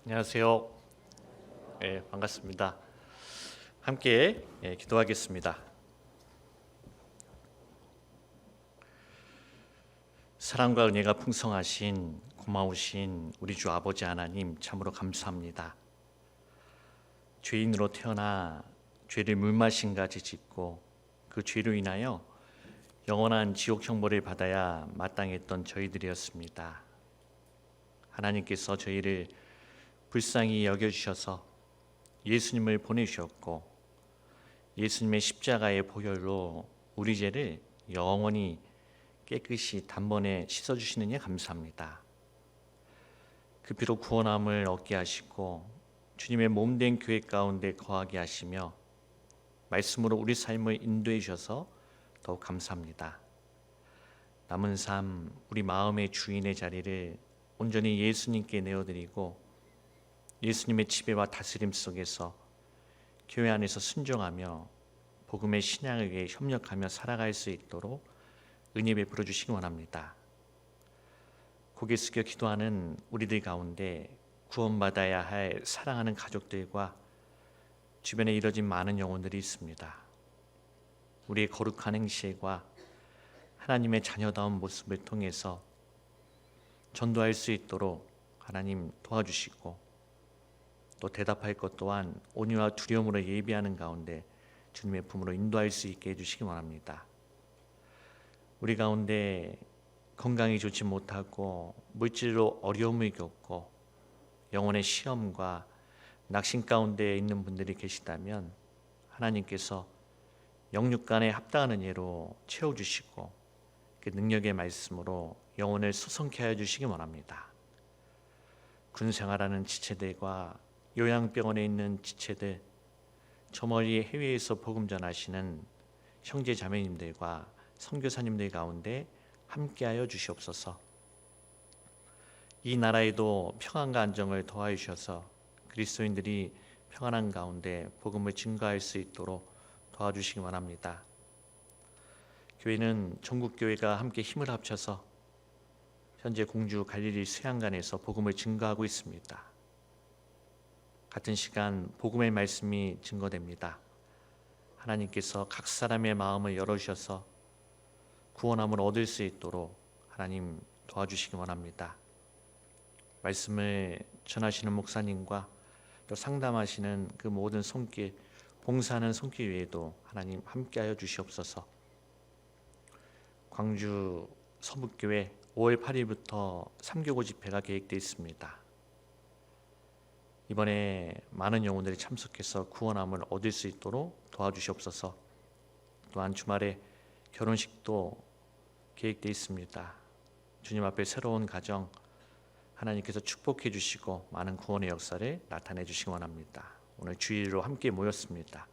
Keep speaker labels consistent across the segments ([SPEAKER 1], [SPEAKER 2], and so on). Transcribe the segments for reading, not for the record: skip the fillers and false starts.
[SPEAKER 1] 안녕하세요. 반갑습니다. 함께 기도하겠습니다. 사랑과 은혜가 풍성하신 고마우신 우리 주 아버지 하나님 참으로 감사합니다. 죄인으로 태어나 죄를 물마신같이 짓고 그 죄로 인하여 영원한 지옥 형벌을 받아야 마땅했던 저희들이었습니다. 하나님께서 저희를 불쌍히 여겨주셔서 예수님을 보내주셨고 예수님의 십자가의 보혈로 우리 죄를 영원히 깨끗이 단번에 씻어주시느니 감사합니다. 그 피로 구원함을 얻게 하시고 주님의 몸된 교회 가운데 거하게 하시며 말씀으로 우리 삶을 인도해 주셔서 더욱 감사합니다. 남은 삶 우리 마음의 주인의 자리를 온전히 예수님께 내어드리고 예수님의 지배와 다스림 속에서 교회 안에서 순종하며 복음의 신앙을 위해 협력하며 살아갈 수 있도록 은혜 베풀어 주시기 원합니다. 고개 숙여 기도하는 우리들 가운데 구원받아야 할 사랑하는 가족들과 주변에 이뤄진 많은 영혼들이 있습니다. 우리의 거룩한 행실과 하나님의 자녀다운 모습을 통해서 전도할 수 있도록 하나님 도와주시고 또 대답할 것 또한 온유와 두려움으로 예비하는 가운데 주님의 품으로 인도할 수 있게 해주시기 원합니다. 우리 가운데 건강이 좋지 못하고 물질로 어려움을 겪고 영혼의 시험과 낙심 가운데 있는 분들이 계시다면 하나님께서 영육간에 합당한 은혜로 채워주시고 그 능력의 말씀으로 영혼을 소성케 하여 주시기 원합니다. 군생활하는 지체들과 요양병원에 있는 지체들, 저 멀리 해외에서 복음 전하시는 형제 자매님들과 선교사님들 가운데 함께하여 주시옵소서. 이 나라에도 평안과 안정을 더하여 주셔서 그리스도인들이 평안한 가운데 복음을 증거할 수 있도록 도와주시기 원합니다. 교회는 전국교회가 함께 힘을 합쳐서 현재 공주 갈릴리 수양관에서 복음을 증거하고 있습니다. 같은 시간 복음의 말씀이 증거됩니다. 하나님께서 각 사람의 마음을 열어주셔서 구원함을 얻을 수 있도록 하나님 도와주시기 원합니다. 말씀을 전하시는 목사님과 또 상담하시는 그 모든 손길, 봉사하는 손길 외에도 하나님 함께하여 주시옵소서. 광주 서북교회 5월 8일부터 3교구 집회가 계획되어 있습니다. 이번에 많은 영혼들이 참석해서 구원함을 얻을 수 있도록 도와주시옵소서. 또한 주말에 결혼식도 계획되어 있습니다. 주님 앞에 새로운 가정 하나님께서 축복해 주시고 많은 구원의 역사를 나타내 주시기 원합니다. 오늘 주일로 함께 모였습니다.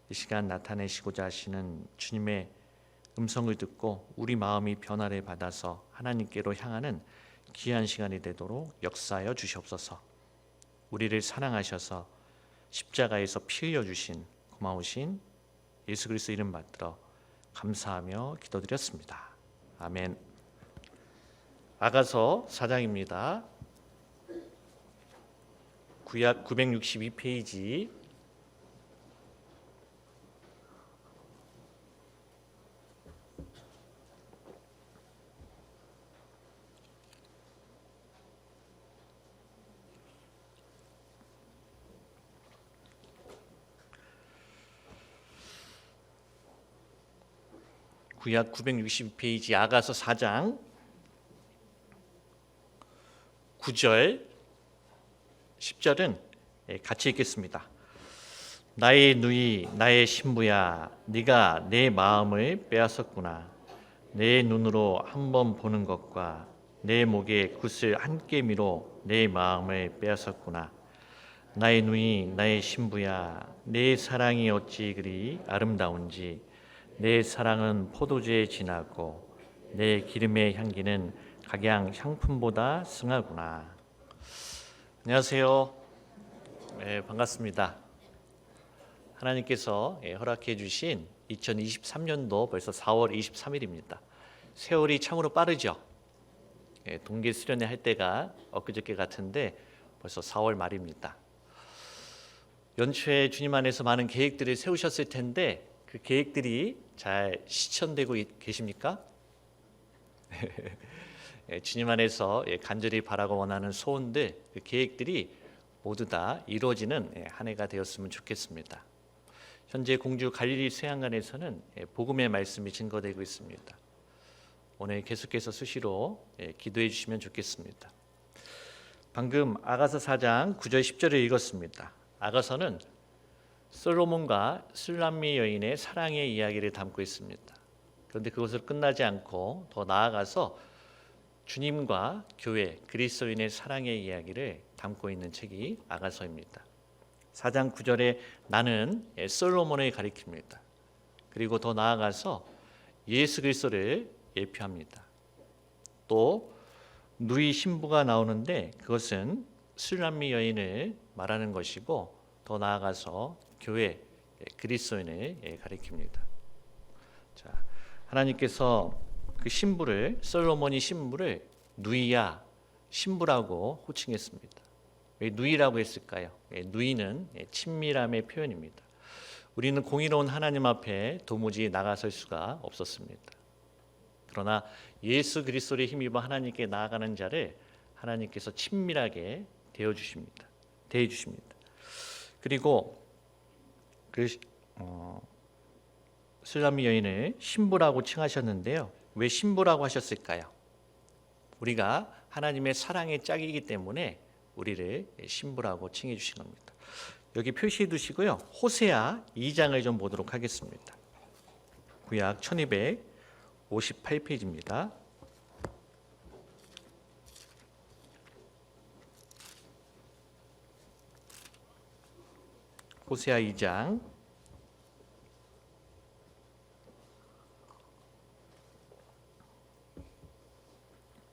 [SPEAKER 1] 이 시간 나타내시고자 하시는 주님의 음성을 듣고 우리 마음이 변화를 받아서 하나님께로 향하는 귀한 시간이 되도록 역사하여 주시옵소서. 우리를 사랑하셔서 십자가에서 피 흘려 주신 고마우신 예수 그리스도 이름 받들어 감사하며 기도드렸습니다. 아멘. 아가서 4장입니다. 구약 962페이지 구약 960페이지 아가서 4장 9절 10절은 같이 읽겠습니다. 나의 누이 나의 신부야 네가 내 마음을 빼앗았구나. 내 눈으로 한번 보는 것과 내 목에 굿을 한 깨미로 내 마음을 빼앗았구나. 나의 누이 나의 신부야 내 사랑이 어찌 그리 아름다운지 내 사랑은 포도주에 진하고 내 기름의 향기는 각양 향품보다 승하구나. 안녕하세요. 반갑습니다. 하나님께서 허락해 주신 2023년도 벌써 4월 23일입니다. 세월이 참으로 빠르죠. 동계 수련회 할 때가 엊그저께 같은데 벌써 4월 말입니다. 연초에 주님 안에서 많은 계획들을 세우셨을 텐데 그 계획들이 잘 실천되고 계십니까? 주님 안에서 간절히 바라고 원하는 소원들, 그 계획들이 모두 다 이루어지는 한 해가 되었으면 좋겠습니다. 현재 공주 갈릴리 수양관에서는 복음의 말씀이 증거되고 있습니다. 오늘 계속해서 수시로 기도해 주시면 좋겠습니다. 방금 아가서 4장 9절 10절을 읽었습니다. 아가서는 솔로몬과 술람미 여인의 사랑의 이야기를 담고 있습니다. 그런데 그것으로 끝나지 않고 더 나아가서 주님과 교회, 그리스도인의 사랑의 이야기를 담고 있는 책이 아가서입니다. 4장 9절에 나는 솔로몬을 가리킵니다. 그리고 더 나아가서 예수 그리스도를 예표합니다. 또 누이 신부가 나오는데 그것은 술람미 여인을 말하는 것이고 더 나아가서 교회 그리스도인을 가리킵니다. 자, 하나님께서 그 신부를 솔로몬이 신부를 누이야 신부라고 호칭했습니다. 왜 누이라고 했을까요? 누이는 친밀함의 표현입니다. 우리는 공의로운 하나님 앞에 도무지 나가설 수가 없었습니다. 그러나 예수 그리스도를 힘입어 하나님께 나아가는 자를 하나님께서 친밀하게 대해주십니다. 그리고 그 술람미 여인을 신부라고 칭하셨는데요. 왜 신부라고 하셨을까요? 우리가 하나님의 사랑의 짝이기 때문에 우리를 신부라고 칭해 주신 겁니다. 여기 표시해 두시고요. 호세아 2장을 좀 보도록 하겠습니다. 구약 1258페이지입니다. 호세아 2장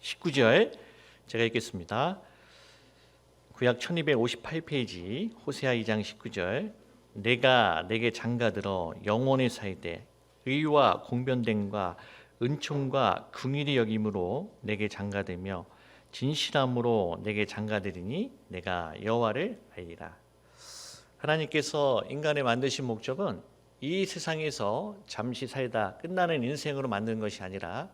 [SPEAKER 1] 19절 제가 읽겠습니다. 구약 1258페이지 호세아 2장 19절 내가 내게 장가들어 영원히 살되 의와 공변됨과 은총과 긍휼히 여김으로 내게 장가되며 진실함으로 내게 장가들이니 내가 여호와를 알리라. 하나님께서 인간을 만드신 목적은 이 세상에서 잠시 살다 끝나는 인생으로 만든 것이 아니라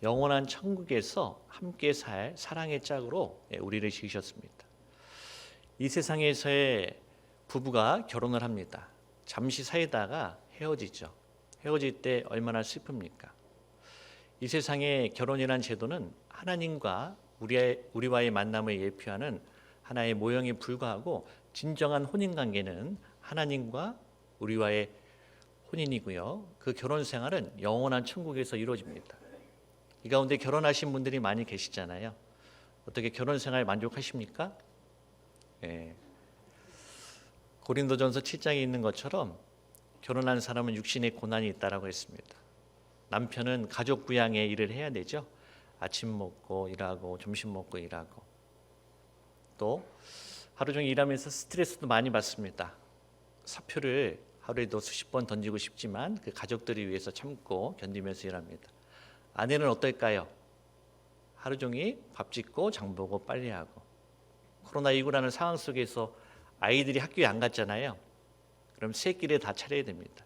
[SPEAKER 1] 영원한 천국에서 함께 살 사랑의 짝으로 우리를 지으셨습니다. 이 세상에서의 부부가 결혼을 합니다. 잠시 살다가 헤어지죠. 헤어질 때 얼마나 슬픕니까? 이 세상의 결혼이란 제도는 하나님과 우리와의 만남을 예표하는 하나의 모형에 불과하고 진정한 혼인관계는 하나님과 우리와의 혼인이고요. 그 결혼 생활은 영원한 천국에서 이루어집니다. 이 가운데 결혼하신 분들이 많이 계시잖아요. 어떻게 결혼 생활 만족하십니까? 고린도전서 7장에 있는 것처럼 결혼한 사람은 육신의 고난이 있다라고 했습니다. 남편은 가족 부양의 일을 해야 되죠. 아침 먹고 일하고 점심 먹고 일하고 또 하루 종일 일하면서 스트레스도 많이 받습니다. 사표를 하루에도 수십 번 던지고 싶지만 그 가족들을 위해서 참고 견디면서 일합니다. 아내는 어떨까요? 하루 종일 밥 짓고 장 보고 빨래하고 코로나19라는 상황 속에서 아이들이 학교에 안 갔잖아요. 그럼 새끼를 다 차려야 됩니다.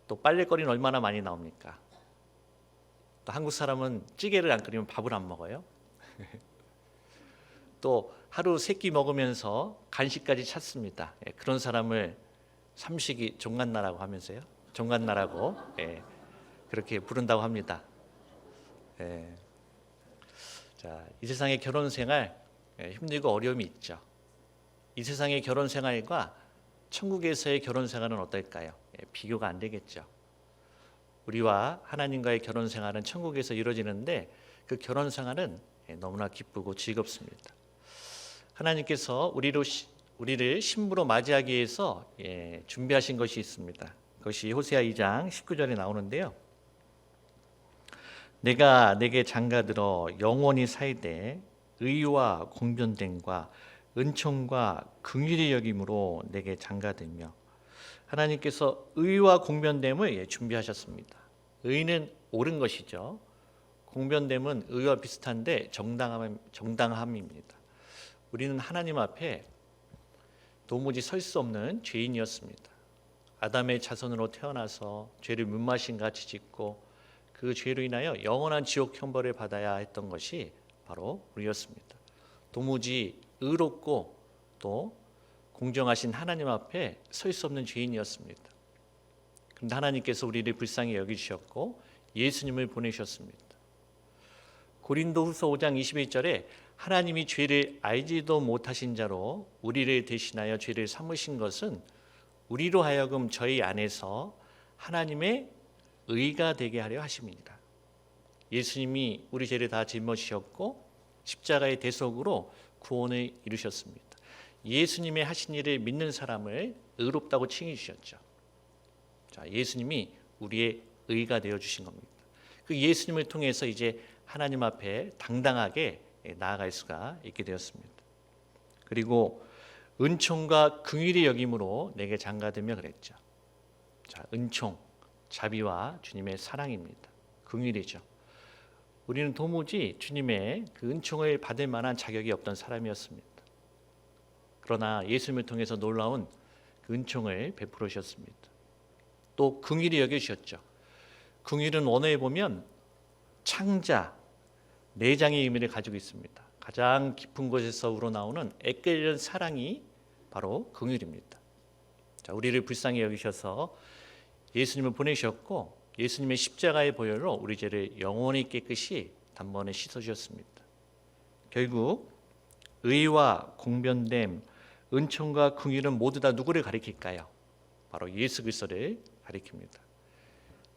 [SPEAKER 1] 또 빨래거리는 얼마나 많이 나옵니까? 또 한국 사람은 찌개를 안 끓이면 밥을 안 먹어요. 또 하루 세 끼 먹으면서 간식까지 찾습니다. 그런 사람을 삼식이 종갓나라고 하면서요. 종갓나라고 그렇게 부른다고 합니다. 자, 이 세상의 결혼 생활 힘들고 어려움이 있죠. 이 세상의 결혼 생활과 천국에서의 결혼 생활은 어떨까요? 비교가 안 되겠죠. 우리와 하나님과의 결혼 생활은 천국에서 이루어지는데 그 결혼 생활은 너무나 기쁘고 즐겁습니다. 하나님께서 우리를 신부로 맞이하기 위해서 준비하신 것이 있습니다. 그것이 호세아 2장 19절에 나오는데요. 내가 내게 장가들어 영원히 살되 의와 공변됨과 은총과 긍휼히 여김으로 내게 장가되며 하나님께서 의와 공변됨을 준비하셨습니다. 의는 옳은 것이죠. 공변됨은 의와 비슷한데 정당함입니다. 우리는 하나님 앞에 도무지 설 수 없는 죄인이었습니다. 아담의 자손으로 태어나서 죄를 문마신 같이 짓고 그 죄로 인하여 영원한 지옥 형벌을 받아야 했던 것이 바로 우리였습니다. 도무지 의롭고 또 공정하신 하나님 앞에 설 수 없는 죄인이었습니다. 그런데 하나님께서 우리를 불쌍히 여기셨고 예수님을 보내셨습니다. 고린도후서 5장 21절에 하나님이 죄를 알지도 못하신 자로 우리를 대신하여 죄를 삼으신 것은 우리로 하여금 저희 안에서 하나님의 의가 되게 하려 하심이니라. 예수님이 우리 죄를 다 짊어지셨고 십자가의 대속으로 구원을 이루셨습니다. 예수님의 하신 일을 믿는 사람을 의롭다고 칭해 주셨죠. 자, 예수님이 우리의 의가 되어 주신 겁니다. 그 예수님을 통해서 이제 하나님 앞에 당당하게 나아갈 수가 있게 되었습니다. 그리고 은총과 긍휼의 여김으로 내게 장가들며 그랬죠. 자, 은총, 자비와 주님의 사랑입니다. 긍휼이죠. 우리는 도무지 주님의 그 은총을 받을 만한 자격이 없던 사람이었습니다. 그러나 예수님을 통해서 놀라운 그 은총을 베풀어 주셨습니다. 또 긍휼히 여겨주셨죠. 긍휼은 원어에 보면 창자, 내장의 의미를 가지고 있습니다. 가장 깊은 곳에서 우러나오는 애끓는 사랑이 바로 긍휼입니다. 자, 우리를 불쌍히 여기셔서 예수님을 보내셨고 예수님의 십자가의 보혈로 우리 죄를 영원히 깨끗이 단번에 씻어주셨습니다. 결국 의와 공변됨, 은총과 긍휼은 모두 다 누구를 가리킬까요? 바로 예수 그리스도를 가리킵니다.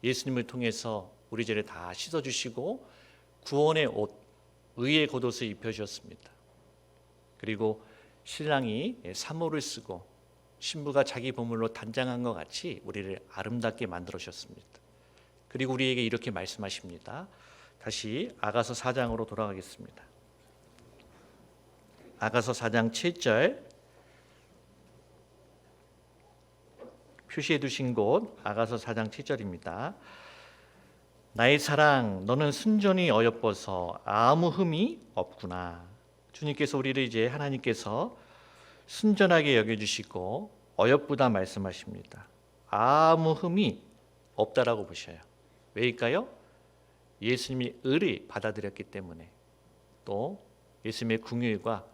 [SPEAKER 1] 예수님을 통해서 우리 죄를 다 씻어주시고 구원의 옷, 의의 겉옷을 입혀주셨습니다. 그리고 신랑이 사모를 쓰고 신부가 자기 보물로 단장한 것 같이 우리를 아름답게 만들어주셨습니다. 그리고 우리에게 이렇게 말씀하십니다. 다시 아가서 4장으로 돌아가겠습니다. 아가서 4장 7절 표시해 두신 곳 아가서 4장 7절입니다. 나의 사랑 너는 순전히 어여뻐서 아무 흠이 없구나. 주님께서 우리를 이제 하나님께서 순전하게 여겨주시고 어여쁘다 말씀하십니다. 아무 흠이 없다라고 보셔요. 왜일까요? 예수님이 의를 받아들였기 때문에 또 예수님의 긍휼과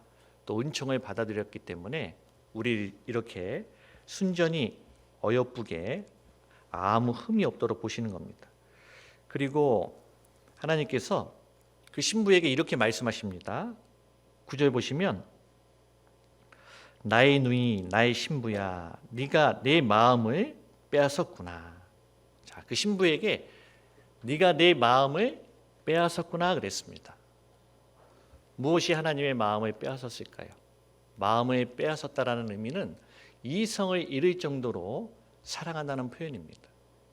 [SPEAKER 1] 또 은총을 받아들였기 때문에 우리 이렇게 순전히 어여쁘게 아무 흠이 없도록 보시는 겁니다. 그리고 하나님께서 그 신부에게 이렇게 말씀하십니다. 9절 보시면 나의 누이 나의 신부야 네가 내 마음을 빼앗았구나. 자, 그 신부에게 네가 내 마음을 빼앗았구나 그랬습니다. 무엇이 하나님의 마음을 빼앗았을까요? 마음을 빼앗았다라는 의미는 이성을 잃을 정도로 사랑한다는 표현입니다.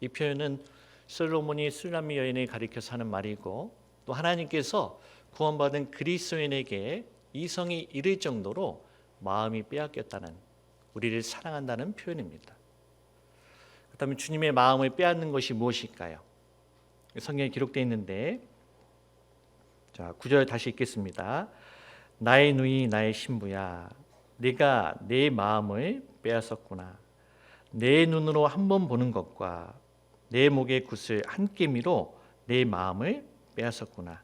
[SPEAKER 1] 이 표현은 솔로몬이 술람미 여인을 가리켜서 하는 말이고 또 하나님께서 구원받은 그리스도인에게 이성이 잃을 정도로 마음이 빼앗겼다는, 우리를 사랑한다는 표현입니다. 그렇다면 주님의 마음을 빼앗는 것이 무엇일까요? 성경에 기록되어 있는데, 자, 9절 다시 읽겠습니다. 나의 누이 나의 신부야 네가 내 마음을 빼앗았구나. 내 눈으로 한 번 보는 것과 내 목의 굿을 한 깨미로 내 마음을 빼앗았구나.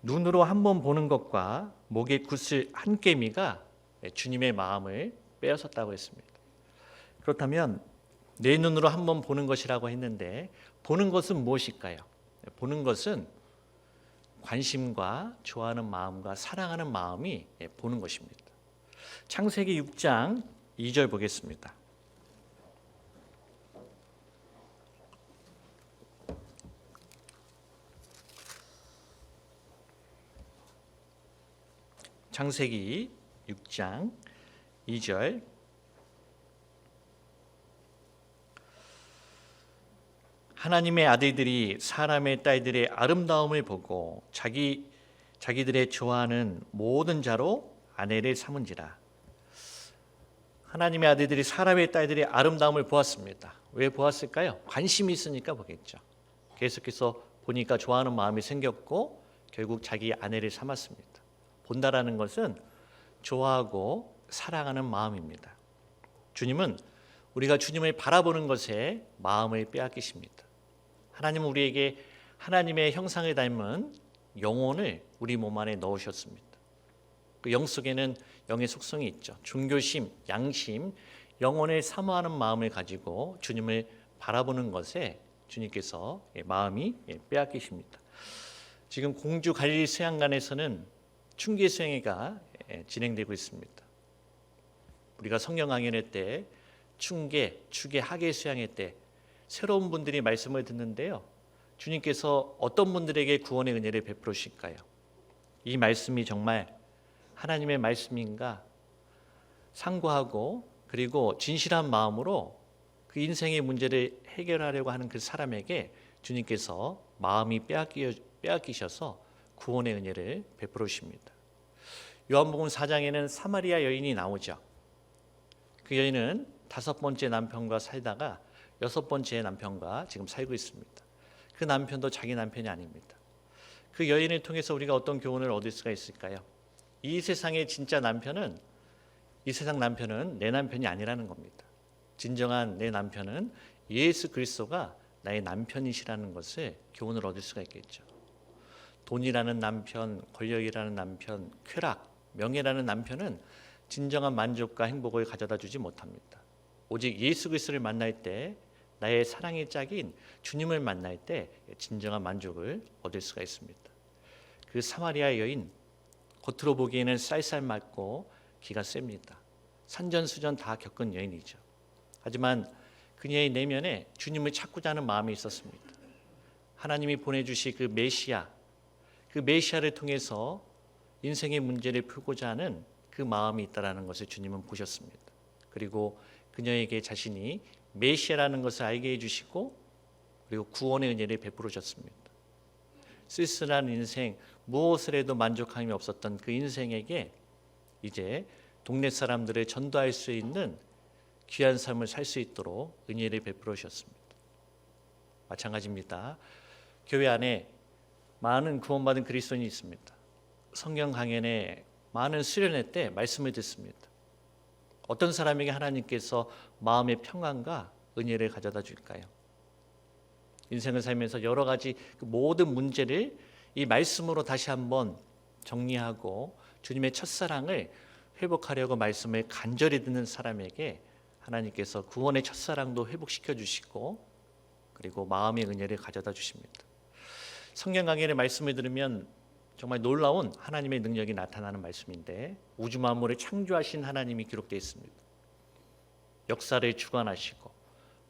[SPEAKER 1] 눈으로 한 번 보는 것과 목의 굿을 한 깨미가 주님의 마음을 빼앗았다고 했습니다. 그렇다면 내 눈으로 한 번 보는 것이라고 했는데 보는 것은 무엇일까요? 보는 것은 관심과 좋아하는 마음과 사랑하는 마음이 보는 것입니다. 창세기 6장 2절 보겠습니다. 창세기 6장 2절 하나님의 아들들이 사람의 딸들의 아름다움을 보고 자기들의 좋아하는 모든 자로 아내를 삼은지라. 하나님의 아들들이 사람의 딸들의 아름다움을 보았습니다. 왜 보았을까요? 관심이 있으니까 보겠죠. 계속해서 보니까 좋아하는 마음이 생겼고 결국 자기 아내를 삼았습니다. 본다라는 것은 좋아하고 사랑하는 마음입니다. 주님은 우리가 주님을 바라보는 것에 마음을 빼앗기십니다. 하나님은 우리에게 하나님의 형상을 닮은 영혼을 우리 몸 안에 넣으셨습니다. 그 영 속에는 영의 속성이 있죠. 존교심, 양심, 영혼을 사모하는 마음을 가지고 주님을 바라보는 것에 주님께서 마음이 빼앗기십니다. 지금 공주 갈릴리 수양관에서는 충계 수양회가 진행되고 있습니다. 우리가 성령 강연회 때 충계, 추계, 하계 수양회 때 새로운 분들이 말씀을 듣는데요. 주님께서 어떤 분들에게 구원의 은혜를 베풀으실까요? 이 말씀이 정말 하나님의 말씀인가 상고하고 그리고 진실한 마음으로 그 인생의 문제를 해결하려고 하는 그 사람에게 주님께서 마음이 빼앗기셔서 구원의 은혜를 베풀으십니다. 요한복음 4장에는 사마리아 여인이 나오죠. 그 여인은 5번째 남편과 살다가 6번째 남편과 지금 살고 있습니다. 그 남편도 자기 남편이 아닙니다. 그 여인을 통해서 우리가 어떤 교훈을 얻을 수가 있을까요? 이 세상의 진짜 남편은, 이 세상 남편은 내 남편이 아니라는 겁니다. 진정한 내 남편은 예수 그리스도가 나의 남편이시라는 것을 교훈을 얻을 수가 있겠죠. 돈이라는 남편, 권력이라는 남편, 쾌락, 명예라는 남편은 진정한 만족과 행복을 가져다 주지 못합니다. 오직 예수 그리스도를 만날 때, 나의 사랑의 짝인 주님을 만날 때 진정한 만족을 얻을 수가 있습니다. 그 사마리아 여인, 겉으로 보기에는 쌀쌀맞고 기가 셉니다. 산전수전 다 겪은 여인이죠. 하지만 그녀의 내면에 주님을 찾고자 하는 마음이 있었습니다. 하나님이 보내주신 그 메시아를 통해서 인생의 문제를 풀고자 하는 그 마음이 있다는 것을 주님은 보셨습니다. 그리고 그녀에게 자신이 메시아라는 것을 알게 해주시고 그리고 구원의 은혜를 베풀으셨습니다. 쓸쓸한 인생, 무엇을 해도 만족함이 없었던 그 인생에게 이제 동네 사람들을 전도할 수 있는 귀한 삶을 살 수 있도록 은혜를 베풀으셨습니다. 마찬가지입니다. 교회 안에 많은 구원받은 그리스도인이 있습니다. 성경 강연에 많은 수련회 때 말씀을 듣습니다. 어떤 사람에게 하나님께서 마음의 평안과 은혜를 가져다 줄까요? 인생을 살면서 여러 가지 그 모든 문제를 이 말씀으로 다시 한번 정리하고 주님의 첫사랑을 회복하려고 말씀을 간절히 듣는 사람에게 하나님께서 구원의 첫사랑도 회복시켜 주시고 그리고 마음의 은혜를 가져다 주십니다. 성경 강연의 말씀을 들으면 정말 놀라운 하나님의 능력이 나타나는 말씀인데 우주 만물을 창조하신 하나님이 기록되어 있습니다. 역사를 주관하시고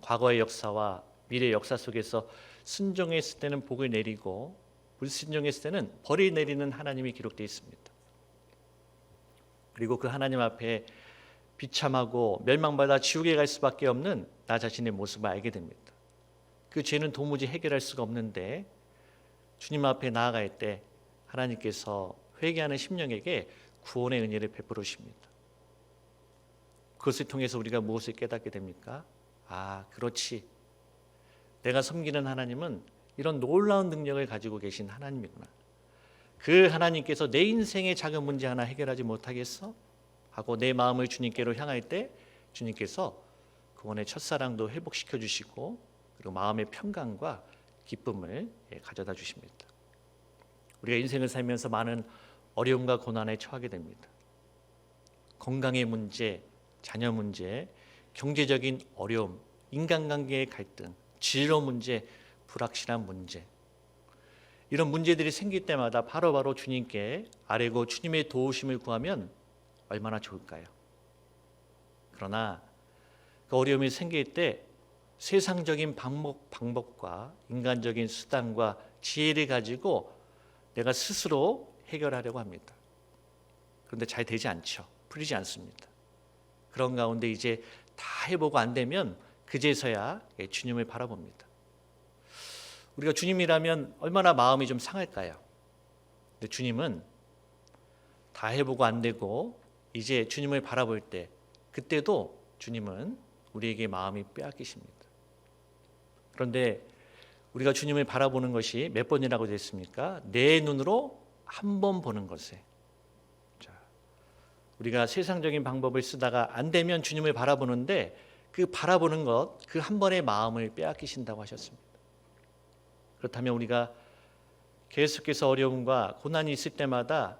[SPEAKER 1] 과거의 역사와 미래의 역사 속에서 순종했을 때는 복을 내리고 불순종했을 때는 벌을 내리는 하나님이 기록되어 있습니다. 그리고 그 하나님 앞에 비참하고 멸망받아 지옥에 갈 수밖에 없는 나 자신의 모습을 알게 됩니다. 그 죄는 도무지 해결할 수가 없는데 주님 앞에 나아갈 때 하나님께서 회개하는 심령에게 구원의 은혜를 베풀으십니다. 그것을 통해서 우리가 무엇을 깨닫게 됩니까? 아, 그렇지. 내가 섬기는 하나님은 이런 놀라운 능력을 가지고 계신 하나님이구나. 그 하나님께서 내 인생의 작은 문제 하나 해결하지 못하겠어? 하고 내 마음을 주님께로 향할 때 주님께서 구원의 첫사랑도 회복시켜 주시고 그리고 마음의 평강과 기쁨을 가져다 주십니다. 우리가 인생을 살면서 많은 어려움과 고난에 처하게 됩니다. 건강의 문제, 자녀 문제, 경제적인 어려움, 인간관계의 갈등, 진로 문제, 불확실한 문제, 이런 문제들이 생길 때마다 바로바로 주님께 아뢰고 주님의 도우심을 구하면 얼마나 좋을까요? 그러나 그 어려움이 생길 때 세상적인 방법과 인간적인 수단과 지혜를 가지고 내가 스스로 해결하려고 합니다. 그런데 잘 되지 않죠. 풀리지 않습니다. 그런 가운데 이제 다 해보고 안 되면 그제서야 주님을 바라봅니다. 우리가 주님이라면 얼마나 마음이 좀 상할까요? 근데 주님은 다 해보고 안 되고 이제 주님을 바라볼 때 그때도 주님은 우리에게 마음이 빼앗기십니다. 그런데 우리가 주님을 바라보는 것이 몇 번이라고 됐습니까? 내 눈으로 한 번 보는 것에. 자, 우리가 세상적인 방법을 쓰다가 안 되면 주님을 바라보는데 그 바라보는 것, 그 한 번의 마음을 빼앗기신다고 하셨습니다. 그렇다면 우리가 계속해서 어려움과 고난이 있을 때마다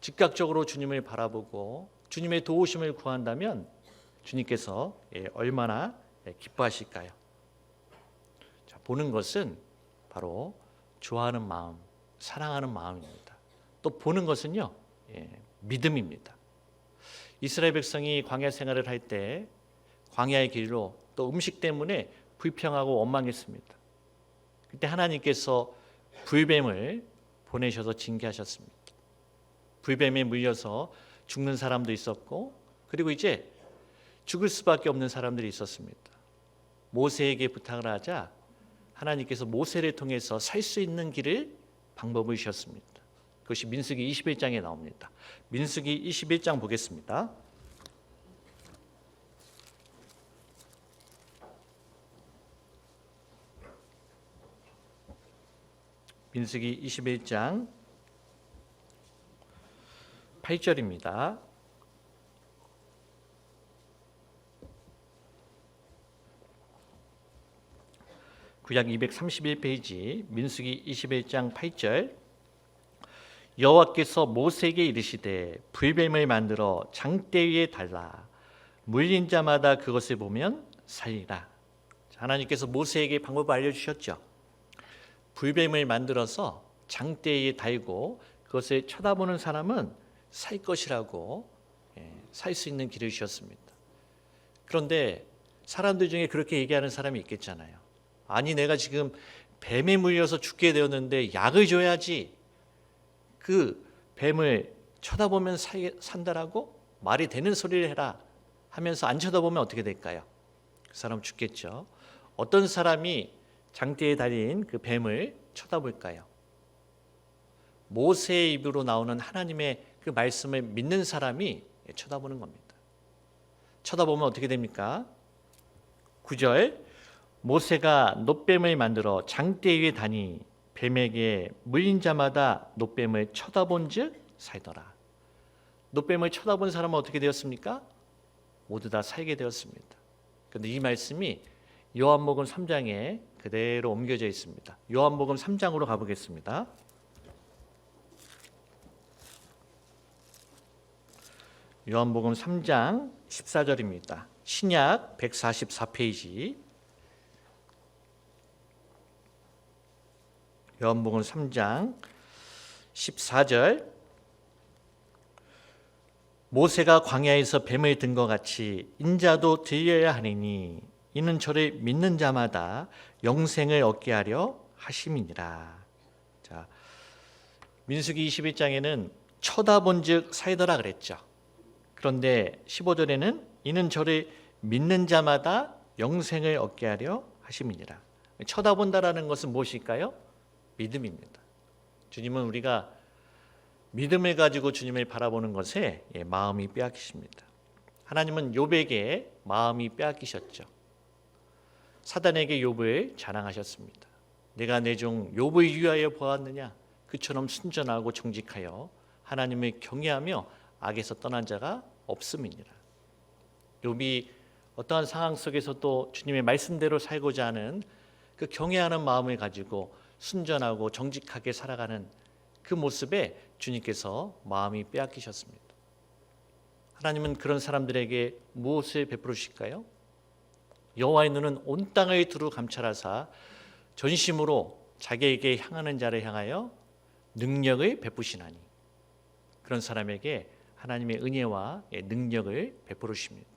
[SPEAKER 1] 즉각적으로 주님을 바라보고 주님의 도우심을 구한다면 주님께서 얼마나 기뻐하실까요? 자, 보는 것은 바로 좋아하는 마음, 사랑하는 마음입니다. 또 보는 것은요, 믿음입니다. 이스라엘 백성이 광야 생활을 할 때 광야의 길로 또 음식 때문에 불평하고 원망했습니다. 그때 하나님께서 불뱀을 보내셔서 징계하셨습니다. 불뱀에 물려서 죽는 사람도 있었고, 그리고 이제 죽을 수밖에 없는 사람들이 있었습니다. 모세에게 부탁을 하자 하나님께서 모세를 통해서 살 수 있는 길을 방법을 주셨습니다. 그것이 민수기 21장에 나옵니다. 민수기 21장 보겠습니다. 민수기 21장 8절입니다. 구약 231페이지 민수기 21장 8절. 여호와께서 모세에게 이르시되 불뱀을 만들어 장대 위에 달라 물린 자마다 그것을 보면 살리라. 하나님께서 모세에게 방법을 알려주셨죠. 불뱀을 만들어서 장대에 달고 그것을 쳐다보는 사람은 살 것이라고, 살 수 있는 길을 주셨습니다. 그런데 사람들 중에 그렇게 얘기하는 사람이 있겠잖아요. 아니, 내가 지금 뱀에 물려서 죽게 되었는데 약을 줘야지 그 뱀을 쳐다보면 산다라고 말이 되는 소리를 해라 하면서 안 쳐다보면 어떻게 될까요? 그 사람 죽겠죠. 어떤 사람이 장대에 달린 그 뱀을 쳐다볼까요? 모세의 입으로 나오는 하나님의 그 말씀을 믿는 사람이 쳐다보는 겁니다. 쳐다보면 어떻게 됩니까? 9절. 모세가 놋뱀을 만들어 장대 위에 다니 뱀에게 물린 자마다 놋뱀을 쳐다본 즉 살더라. 놋뱀을 쳐다본 사람은 어떻게 되었습니까? 모두 다 살게 되었습니다. 그런데 이 말씀이 요한복음 3장에 그대로 옮겨져 있습니다. 요한복음 3장으로 가보겠습니다. 요한복음 3장 14절입니다. 신약 144페이지. 요한복음 3장 14절. 모세가 광야에서 뱀을 든 것 같이 인자도 들려야 하리니 이는 저를 믿는 자마다 영생을 얻게 하려 하심이니라. 자, 민수기 21장에는 쳐다본즉 살더라 그랬죠. 그런데 15절에는 이는 저를 믿는 자마다 영생을 얻게 하려 하심이니라. 쳐다본다라는 것은 무엇일까요? 믿음입니다. 주님은 우리가 믿음을 가지고 주님을 바라보는 것에 마음이 빼앗기십니다. 하나님은 욥에게 마음이 빼앗기셨죠. 사단에게 욥을 자랑하셨습니다. 내가 내 종 욥을 위하여 보았느냐? 그처럼 순전하고 정직하여 하나님을 경외하며 악에서 떠난 자가 없음이니라. 욥이 어떠한 상황 속에서도 주님의 말씀대로 살고자 하는 그 경외하는 마음을 가지고 순전하고 정직하게 살아가는 그 모습에 주님께서 마음이 빼앗기셨습니다. 하나님은 그런 사람들에게 무엇을 베푸실까요? 여호와의 눈은 온 땅을 두루 감찰하사 전심으로 자기에게 향하는 자를 향하여 능력을 베푸시나니, 그런 사람에게 하나님의 은혜와 능력을 베푸십니다.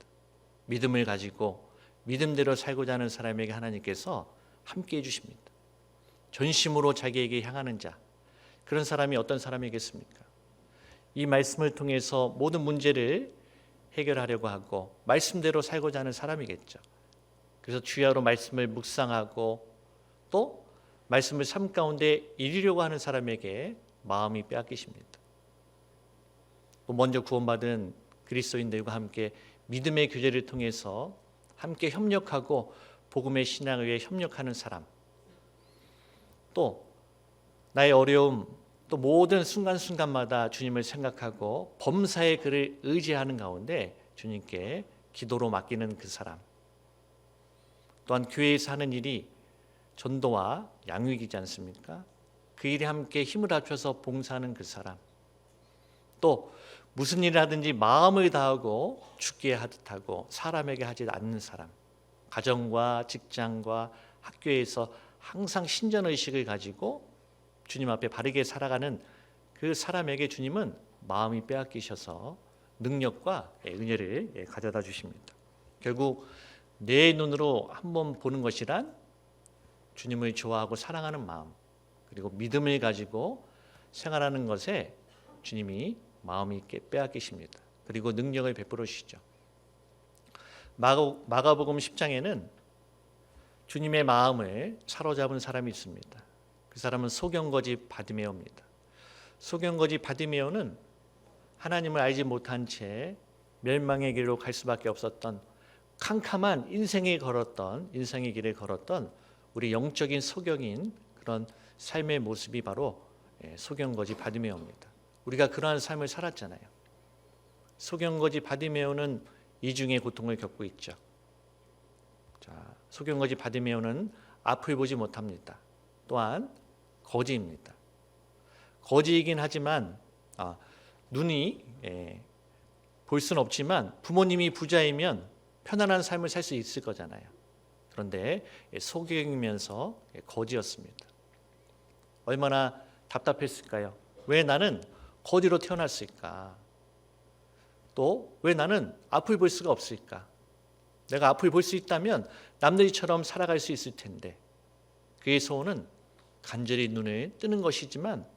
[SPEAKER 1] 믿음을 가지고 믿음대로 살고자 하는 사람에게 하나님께서 함께해 주십니다. 전심으로 자기에게 향하는 자, 그런 사람이 어떤 사람이겠습니까? 이 말씀을 통해서 모든 문제를 해결하려고 하고 말씀대로 살고자 하는 사람이겠죠. 그래서 주야로 말씀을 묵상하고 또 말씀을 삶 가운데 이루려고 하는 사람에게 마음이 빼앗기십니다. 또 먼저 구원받은 그리스도인들과 함께 믿음의 교제를 통해서 함께 협력하고 복음의 신앙을 위해 협력하는 사람, 또 나의 어려움, 또 모든 순간순간마다 주님을 생각하고 범사에 그를 의지하는 가운데 주님께 기도로 맡기는 그 사람, 또한 교회에서 하는 일이 전도와 양육이지 않습니까? 그 일에 함께 힘을 합쳐서 봉사하는 그 사람, 또 무슨 일을 하든지 마음을 다하고 죽게 하듯하고 사람에게 하지 않는 사람, 가정과 직장과 학교에서 항상 신전의식을 가지고 주님 앞에 바르게 살아가는 그 사람에게 주님은 마음이 빼앗기셔서 능력과 은혜를 가져다 주십니다. 결국 내 눈으로 한번 보는 것이란 주님을 좋아하고 사랑하는 마음, 그리고 믿음을 가지고 생활하는 것에 주님이 마음이 빼앗기십니다. 그리고 능력을 베풀어 주시죠. 마가복음 10장에는 주님의 마음을 사로잡은 사람이 있습니다. 그 사람은 소경거지 바디메오입니다. 소경거지 바디메오는 하나님을 알지 못한 채 멸망의 길로 갈 수밖에 없었던 캄캄한 인생의 길을 걸었던 우리 영적인 소경인 그런 삶의 모습이 바로 소경거지 바디메오입니다. 우리가 그러한 삶을 살았잖아요. 소경거지 바디메오는 이중의 고통을 겪고 있죠. 소경거지 바디메오는 앞을 보지 못합니다. 또한 거지입니다. 거지이긴 하지만 눈이 볼 수는 없지만 부모님이 부자이면 편안한 삶을 살 수 있을 거잖아요. 그런데 소경이면서 거지였습니다. 얼마나 답답했을까요? 왜 나는 거지로 태어났을까? 또 왜 나는 앞을 볼 수가 없을까? 내가 앞을 볼 수 있다면 남들처럼 살아갈 수 있을 텐데. 그의 소원은 간절히 눈을 뜨는 것이지만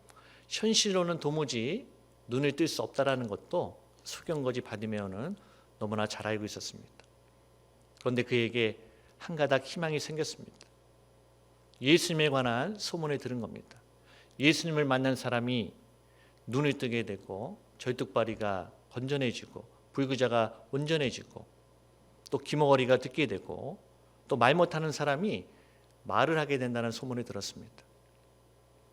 [SPEAKER 1] 현실로는 도무지 눈을 뜰 수 없다라는 것도 소경거지 바디메오는 너무나 잘 알고 있었습니다. 그런데 그에게 한 가닥 희망이 생겼습니다. 예수님에 관한 소문을 들은 겁니다. 예수님을 만난 사람이 눈을 뜨게 되고 절뚝발이가 건전해지고 불구자가 온전해지고 또 귀머거리가 듣게 되고 또 말 못하는 사람이 말을 하게 된다는 소문을 들었습니다.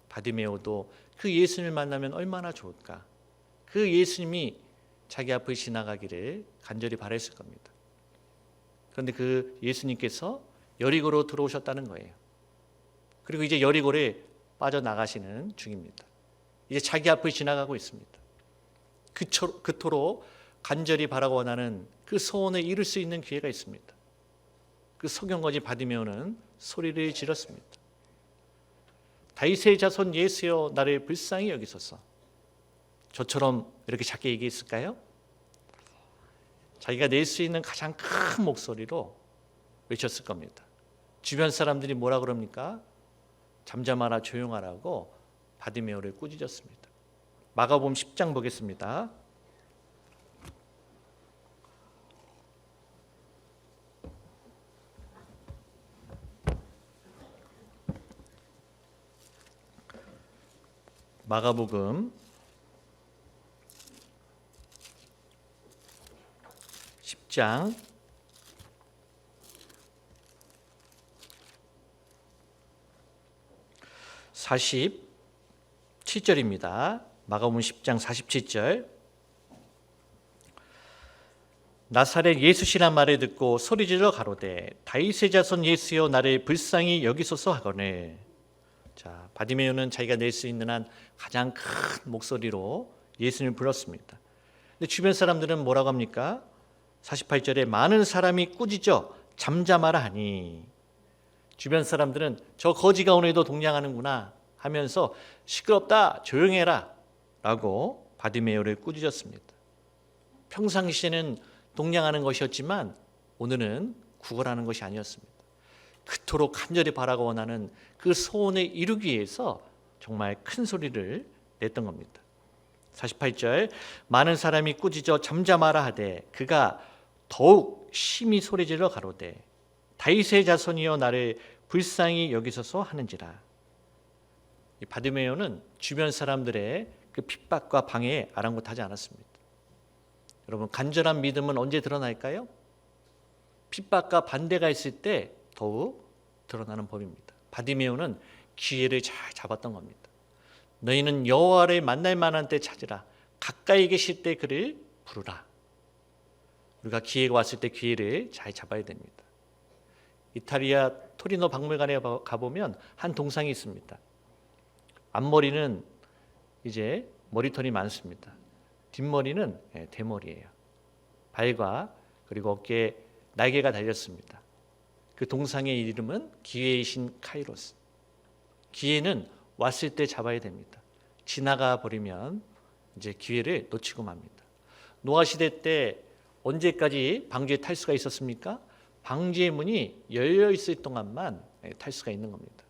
[SPEAKER 1] 바디메오도 그 예수님을 만나면 얼마나 좋을까? 그 예수님이 자기 앞을 지나가기를 간절히 바랬을 겁니다. 그런데 그 예수님께서 여리고로 들어오셨다는 거예요. 그리고 이제 여리고를 빠져나가시는 중입니다. 이제 자기 앞을 지나가고 있습니다. 그토록 간절히 바라고 원하는 그 소원을 이룰 수 있는 기회가 있습니다. 그 소경거지 바디메오는 소리를 질렀습니다. 다윗의 자손 예수여 나를 불쌍히 여기소서. 저처럼 이렇게 작게 얘기했을까요? 자기가 낼 수 있는 가장 큰 목소리로 외쳤을 겁니다. 주변 사람들이 뭐라 그럽니까? 잠잠하라 조용하라고 바디메오를 꾸짖었습니다. 마가복음 10장 보겠습니다. 마가복음 10장 47절입니다. 마가복음 10장 47절. 나사렛 예수시란 말을 듣고 소리질러 가로되 다윗의 자손 예수여 나를 불쌍히 여기소서 하거늘. 자, 바디메오는 자기가 낼 수 있는 한 가장 큰 목소리로 예수님을 불렀습니다. 근데 주변 사람들은 뭐라고 합니까? 48절에 많은 사람이 꾸짖어 잠잠하라 하니, 주변 사람들은 저 거지가 오늘도 동냥하는구나 하면서 시끄럽다 조용해라 라고 바디메오를 꾸짖었습니다. 평상시에는 동냥하는 것이었지만 오늘은 구걸하는 것이 아니었습니다. 그토록 간절히 바라고 원하는 그 소원을 이루기 위해서 정말 큰 소리를 냈던 겁니다. 48절 많은 사람이 꾸짖어 잠잠하라 하되 그가 더욱 심히 소리질러 가로되 다윗의 자손이여 나를 불쌍히 여기소서 하는지라. 이 바디메오는 주변 사람들의 그 핍박과 방해에 아랑곳하지 않았습니다. 여러분, 간절한 믿음은 언제 드러날까요? 핍박과 반대가 있을 때 더욱 드러나는 법입니다. 바디메오는 기회를 잘 잡았던 겁니다. 너희는 여호와를 만날 만한 때 찾으라. 가까이 계실 때 그를 부르라. 우리가 기회가 왔을 때 기회를 잘 잡아야 됩니다. 이탈리아 토리노 박물관에 가보면 한 동상이 있습니다. 앞머리는 이제 머리털이 많습니다. 뒷머리는 대머리예요. 발과 그리고 어깨에 날개가 달렸습니다. 그 동상의 이름은 기회의 신 카이로스. 기회는 왔을 때 잡아야 됩니다. 지나가 버리면 이제 기회를 놓치고 맙니다. 노아 시대 때 언제까지 방주에 탈 수가 있었습니까? 방주의 문이 열려 있을 동안만 탈 수가 있는 겁니다.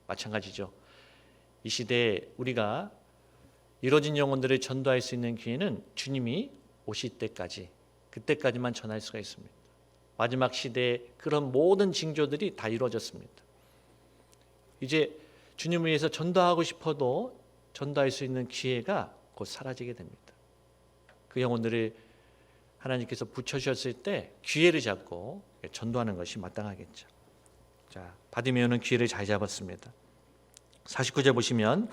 [SPEAKER 1] 마찬가지죠. 이 시대에 우리가 이뤄진 영혼들을 전도할 수 있는 기회는 주님이 오실 때까지, 그때까지만 전할 수가 있습니다. 마지막 시대에 그런 모든 징조들이 다 이루어졌습니다. 이제 주님을 위해서 전도하고 싶어도 전도할 수 있는 기회가 곧 사라지게 됩니다. 그 영혼들을 하나님께서 붙여주셨을 때 기회를 잡고 전도하는 것이 마땅하겠죠. 자, 바디메오는 기회를 잘 잡았습니다. 49절 보시면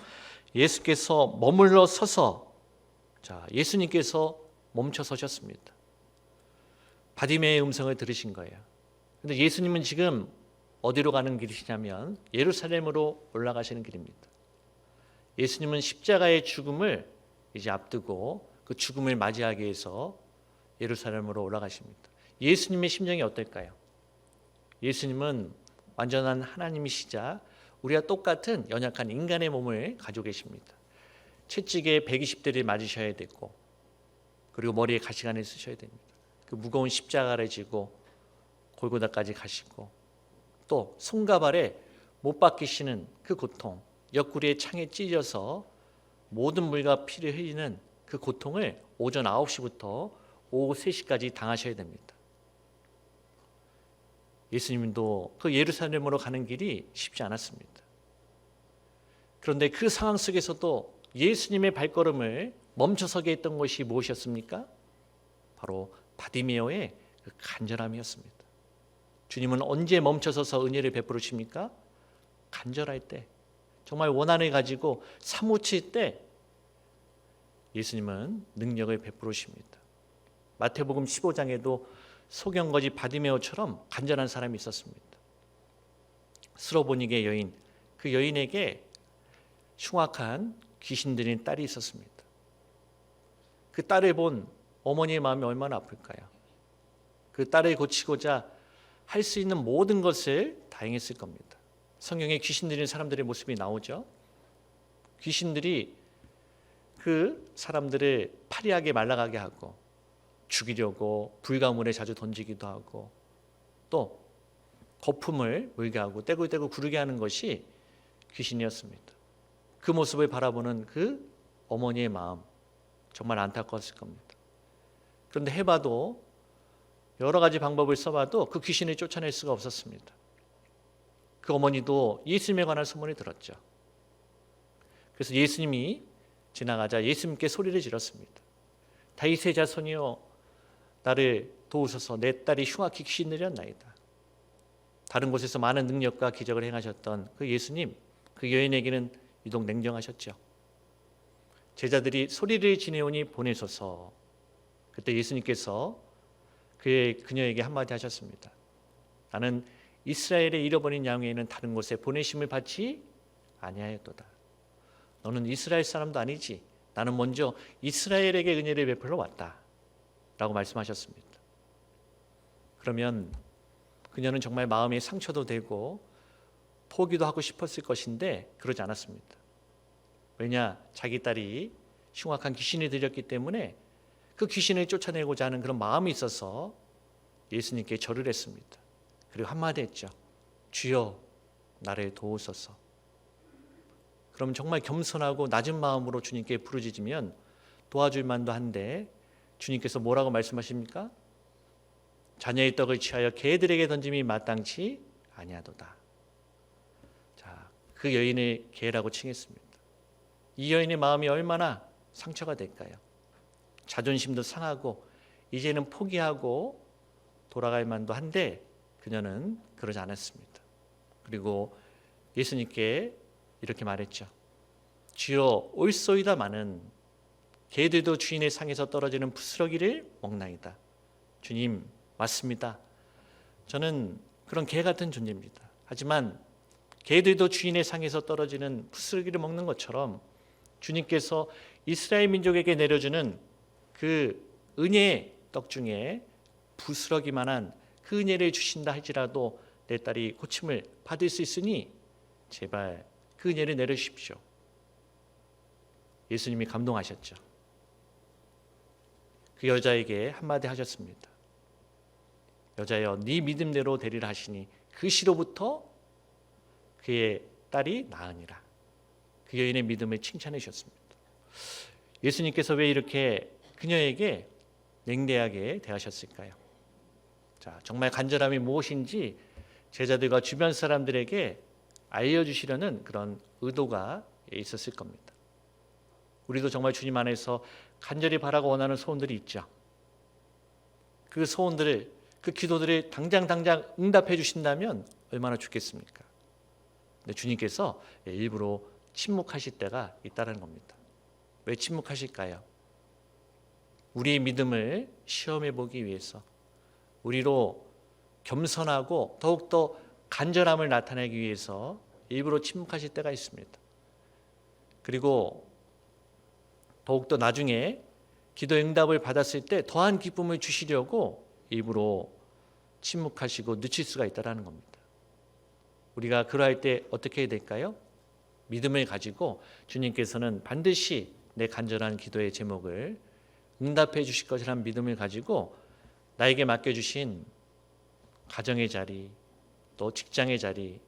[SPEAKER 1] 예수께서 머물러 서서, 자, 예수님께서 멈춰 서셨습니다. 바디메오의 음성을 들으신 거예요. 근데 예수님은 지금 어디로 가는 길이시냐면 예루살렘으로 올라가시는 길입니다. 예수님은 십자가의 죽음을 이제 앞두고 그 죽음을 맞이하기 위해서 예루살렘으로 올라가십니다. 예수님의 심정이 어떨까요? 예수님은 완전한 하나님이시자 우리와 똑같은 연약한 인간의 몸을 가지고 계십니다. 채찍에 120대를 맞으셔야 되고, 그리고 머리에 가시관을 쓰셔야 됩니다. 그 무거운 십자가를 지고 골고다까지 가시고, 또 손과 발에 못 박히시는 그 고통, 옆구리에 창에 찢어서 모든 물과 피를 흘리는 그 고통을 오전 9시부터 오후 3시까지 당하셔야 됩니다. 예수님도 그 예루살렘으로 가는 길이 쉽지 않았습니다. 그런데 그 상황 속에서도 예수님의 발걸음을 멈춰서게 했던 것이 무엇이었습니까? 바로 바디메오의 그 간절함이었습니다. 주님은 언제 멈춰서서 은혜를 베풀으십니까? 간절할 때, 정말 원한을 가지고 사무칠 때 예수님은 능력을 베풀으십니다. 마태복음 15장에도 소경거지 바디메오처럼 간절한 사람이 있었습니다. 스로보닉의 여인, 그 여인에게 흉악한 귀신 들린 딸이 있었습니다. 그 딸을 본 어머니의 마음이 얼마나 아플까요? 그 딸을 고치고자 할 수 있는 모든 것을 다행했을 겁니다. 성경에 귀신 들린 사람들의 모습이 나오죠. 귀신들이 그 사람들을 파리하게 말라가게 하고 죽이려고 불가물에 자주 던지기도 하고, 또 거품을 물게 하고 떼굴떼굴 구르게 하는 것이 귀신이었습니다. 그 모습을 바라보는 그 어머니의 마음, 정말 안타까웠을 겁니다. 그런데 해봐도, 여러 가지 방법을 써봐도 그 귀신을 쫓아낼 수가 없었습니다. 그 어머니도 예수님에 관한 소문이 들었죠. 그래서 예수님이 지나가자 예수님께 소리를 질렀습니다. 다윗의 자손이여, 나를 도우소서. 내 딸이 흉악히 귀신 들렸나이다. 다른 곳에서 많은 능력과 기적을 행하셨던 그 예수님, 그 여인에게는 유독 냉정하셨죠. 제자들이 소리를 지내오니 보내소서. 그때 예수님께서 그녀에게 한마디 하셨습니다. 나는 이스라엘의 잃어버린 양에는 다른 곳에 보내심을 받지 아니하였도다. 너는 이스라엘 사람도 아니지. 나는 먼저 이스라엘에게 은혜를 베풀러 왔다. 라고 말씀하셨습니다. 그러면 그녀는 정말 마음에 상처도 되고 포기도 하고 싶었을 것인데 그러지 않았습니다. 왜냐? 자기 딸이 흉악한 귀신이 들렸기 때문에 그 귀신을 쫓아내고자 하는 그런 마음이 있어서 예수님께 절을 했습니다. 그리고 한마디 했죠. 주여, 나를 도우소서. 그럼 정말 겸손하고 낮은 마음으로 주님께 부르짖으면 도와줄 만도 한데, 주님께서 뭐라고 말씀하십니까? 자녀의 떡을 취하여 개들에게 던짐이 마땅치 아니하도다. 자, 그 여인을 개라고 칭했습니다. 이 여인의 마음이 얼마나 상처가 될까요? 자존심도 상하고 이제는 포기하고 돌아갈 만도 한데 그녀는 그러지 않았습니다. 그리고 예수님께 이렇게 말했죠. 주여 올소이다마는 개들도 주인의 상에서 떨어지는 부스러기를 먹나이다. 주님, 맞습니다. 저는 그런 개 같은 존재입니다. 하지만 개들도 주인의 상에서 떨어지는 부스러기를 먹는 것처럼 주님께서 이스라엘 민족에게 내려주는 그 은혜의 떡 중에 부스러기만한 그 은혜를 주신다 할지라도 내 딸이 고침을 받을 수 있으니 제발 그 은혜를 내려주십시오. 예수님이 감동하셨죠. 그 여자에게 한마디 하셨습니다. 여자여, 네 믿음대로 되리라 하시니 그 시로부터 그의 딸이 나으니라. 그 여인의 믿음을 칭찬해 주셨습니다. 예수님께서 왜 이렇게 그녀에게 냉대하게 대하셨을까요? 자, 정말 간절함이 무엇인지 제자들과 주변 사람들에게 알려주시려는 그런 의도가 있었을 겁니다. 우리도 정말 주님 안에서 간절히 바라고 원하는 소원들이 있죠. 그 소원들을, 그 기도들을 당장 응답해 주신다면 얼마나 좋겠습니까? 근데 주님께서 일부러 침묵하실 때가 있다는 겁니다. 왜 침묵하실까요? 우리의 믿음을 시험해 보기 위해서, 우리로 겸손하고 더욱더 간절함을 나타내기 위해서 일부러 침묵하실 때가 있습니다. 그리고 더욱더 나중에 기도 응답을 받았을 때 더한 기쁨을 주시려고 일부러 침묵하시고 늦출 수가 있다는 겁니다. 우리가 그러할 때 어떻게 해야 될까요? 믿음을 가지고 주님께서는 반드시 내 간절한 기도의 제목을 응답해 주실 것이라는 믿음을 가지고 나에게 맡겨주신 가정의 자리, 또 직장의 자리,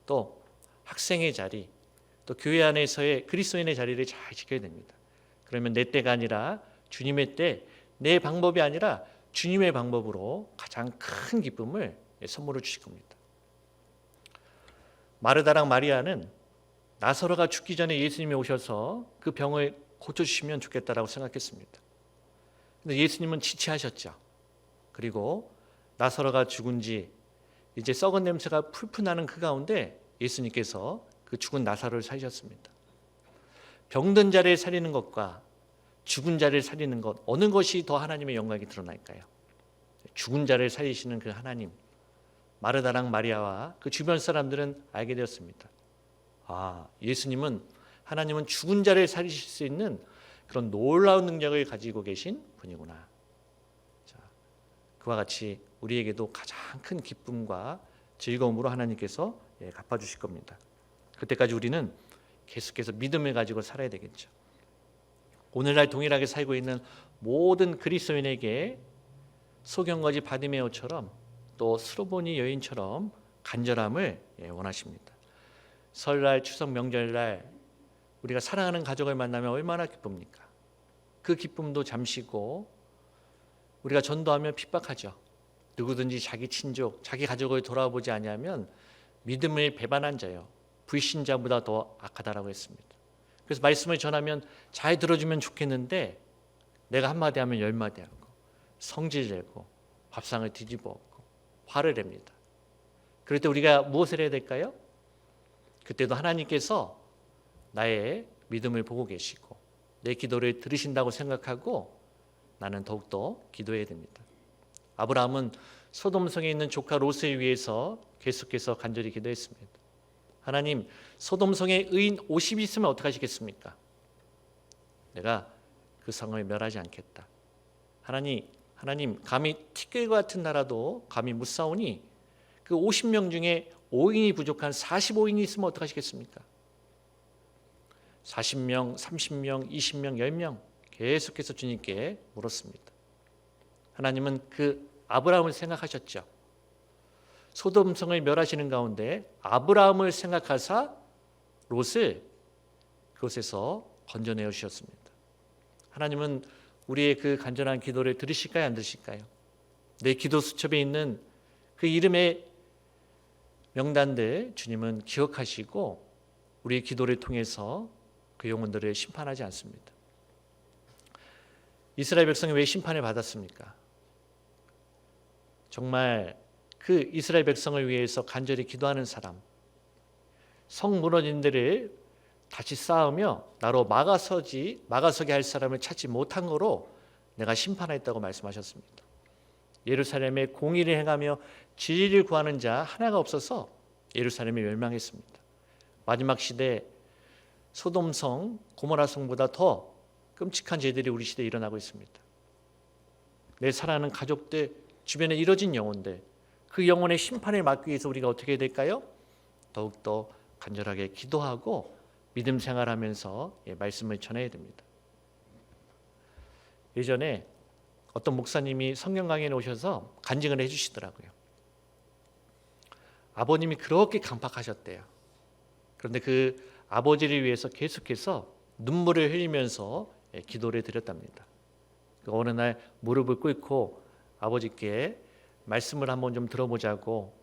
[SPEAKER 1] 또 학생의 자리, 또 교회 안에서의 그리스도인의 자리를 잘 지켜야 됩니다. 그러면 내 때가 아니라 주님의 때, 내 방법이 아니라 주님의 방법으로 가장 큰 기쁨을 선물을 주실 겁니다. 마르다랑 마리아는 나사로가 죽기 전에 예수님이 오셔서 그 병을 고쳐주시면 좋겠다라고 생각했습니다. 근데 예수님은 지체하셨죠. 그리고 나사로가 죽은 지 이제 썩은 냄새가 풀풀 나는 그 가운데 예수님께서 그 죽은 나사로를 살리셨습니다. 병든 자를 살리는 것과 죽은 자를 살리는 것, 어느 것이 더 하나님의 영광이 드러날까요? 죽은 자를 살리시는 그 하나님, 마르다랑 마리아와 그 주변 사람들은 알게 되었습니다. 아, 예수님은, 하나님은 죽은 자를 살리실 수 있는 그런 놀라운 능력을 가지고 계신 분이구나. 자, 그와 같이 우리에게도 가장 큰 기쁨과 즐거움으로 하나님께서 갚아주실 겁니다. 그때까지 우리는 계속해서 믿음을 가지고 살아야 되겠죠. 오늘날 동일하게 살고 있는 모든 그리스도인에게 소경거지 바디메오처럼 또 스로보니 여인처럼 간절함을 원하십니다. 설날, 추석, 명절날 우리가 사랑하는 가족을 만나면 얼마나 기쁩니까? 그 기쁨도 잠시고 우리가 전도하면 핍박하죠. 누구든지 자기 친족, 자기 가족을 돌아보지 아니하면 믿음을 배반한 자요, 불신자보다 더 악하다라고 했습니다. 그래서 말씀을 전하면 잘 들어주면 좋겠는데 내가 한마디 하면 10마디 하고 성질내고 밥상을 뒤집어 엎고 화를 냅니다. 그럴 때 우리가 무엇을 해야 될까요? 그때도 하나님께서 나의 믿음을 보고 계시고 내 기도를 들으신다고 생각하고 나는 더욱더 기도해야 됩니다. 아브라함은 소돔성에 있는 조카 롯을 위해서 계속해서 간절히 기도했습니다. 하나님, 소돔성에 의인 50이 있으면 어떡하시겠습니까? 내가 그 성을 멸하지 않겠다. 하나님, 감히 티끌과 같은 나라도 감히 무싸우니 그 50명 중에 5인이 부족한 45인이 있으면 어떡하시겠습니까? 40명, 30명, 20명, 10명 계속해서 주님께 물었습니다. 하나님은 그 아브라함을 생각하셨죠. 소돔성을 멸하시는 가운데 아브라함을 생각하사 롯을 그곳에서 건져내어 주셨습니다. 하나님은 우리의 그 간절한 기도를 들으실까요, 안 들으실까요? 내 기도 수첩에 있는 그 이름의 명단들 주님은 기억하시고 우리의 기도를 통해서 그 영혼들을 심판하지 않습니다. 이스라엘 백성이 왜 심판을 받았습니까? 정말 그 이스라엘 백성을 위해서 간절히 기도하는 사람, 성 무너진 데를 다시 쌓으며 나로 막아서게 할 사람을 찾지 못한 거로 내가 심판하였다고 말씀하셨습니다. 예루살렘에 공의를 행하며 진리를 구하는 자 하나가 없어서 예루살렘이 멸망했습니다. 마지막 시대 소돔성 고모라성보다 더 끔찍한 죄들이 우리 시대에 일어나고 있습니다. 내 사랑하는 가족들, 주변에 이뤄진 영혼들, 그 영혼의 심판을 막기 위해서 우리가 어떻게 해야 될까요? 더욱더 간절하게 기도하고 믿음 생활하면서 말씀을 전해야 됩니다. 예전에 어떤 목사님이 성경 강의에 오셔서 간증을 해주시더라고요. 아버님이 그렇게 강팍하셨대요. 그런데 그 아버지를 위해서 계속해서 눈물을 흘리면서 기도를 드렸답니다. 어느 날 무릎을 꿇고 아버지께 말씀을 한번 좀 들어보자고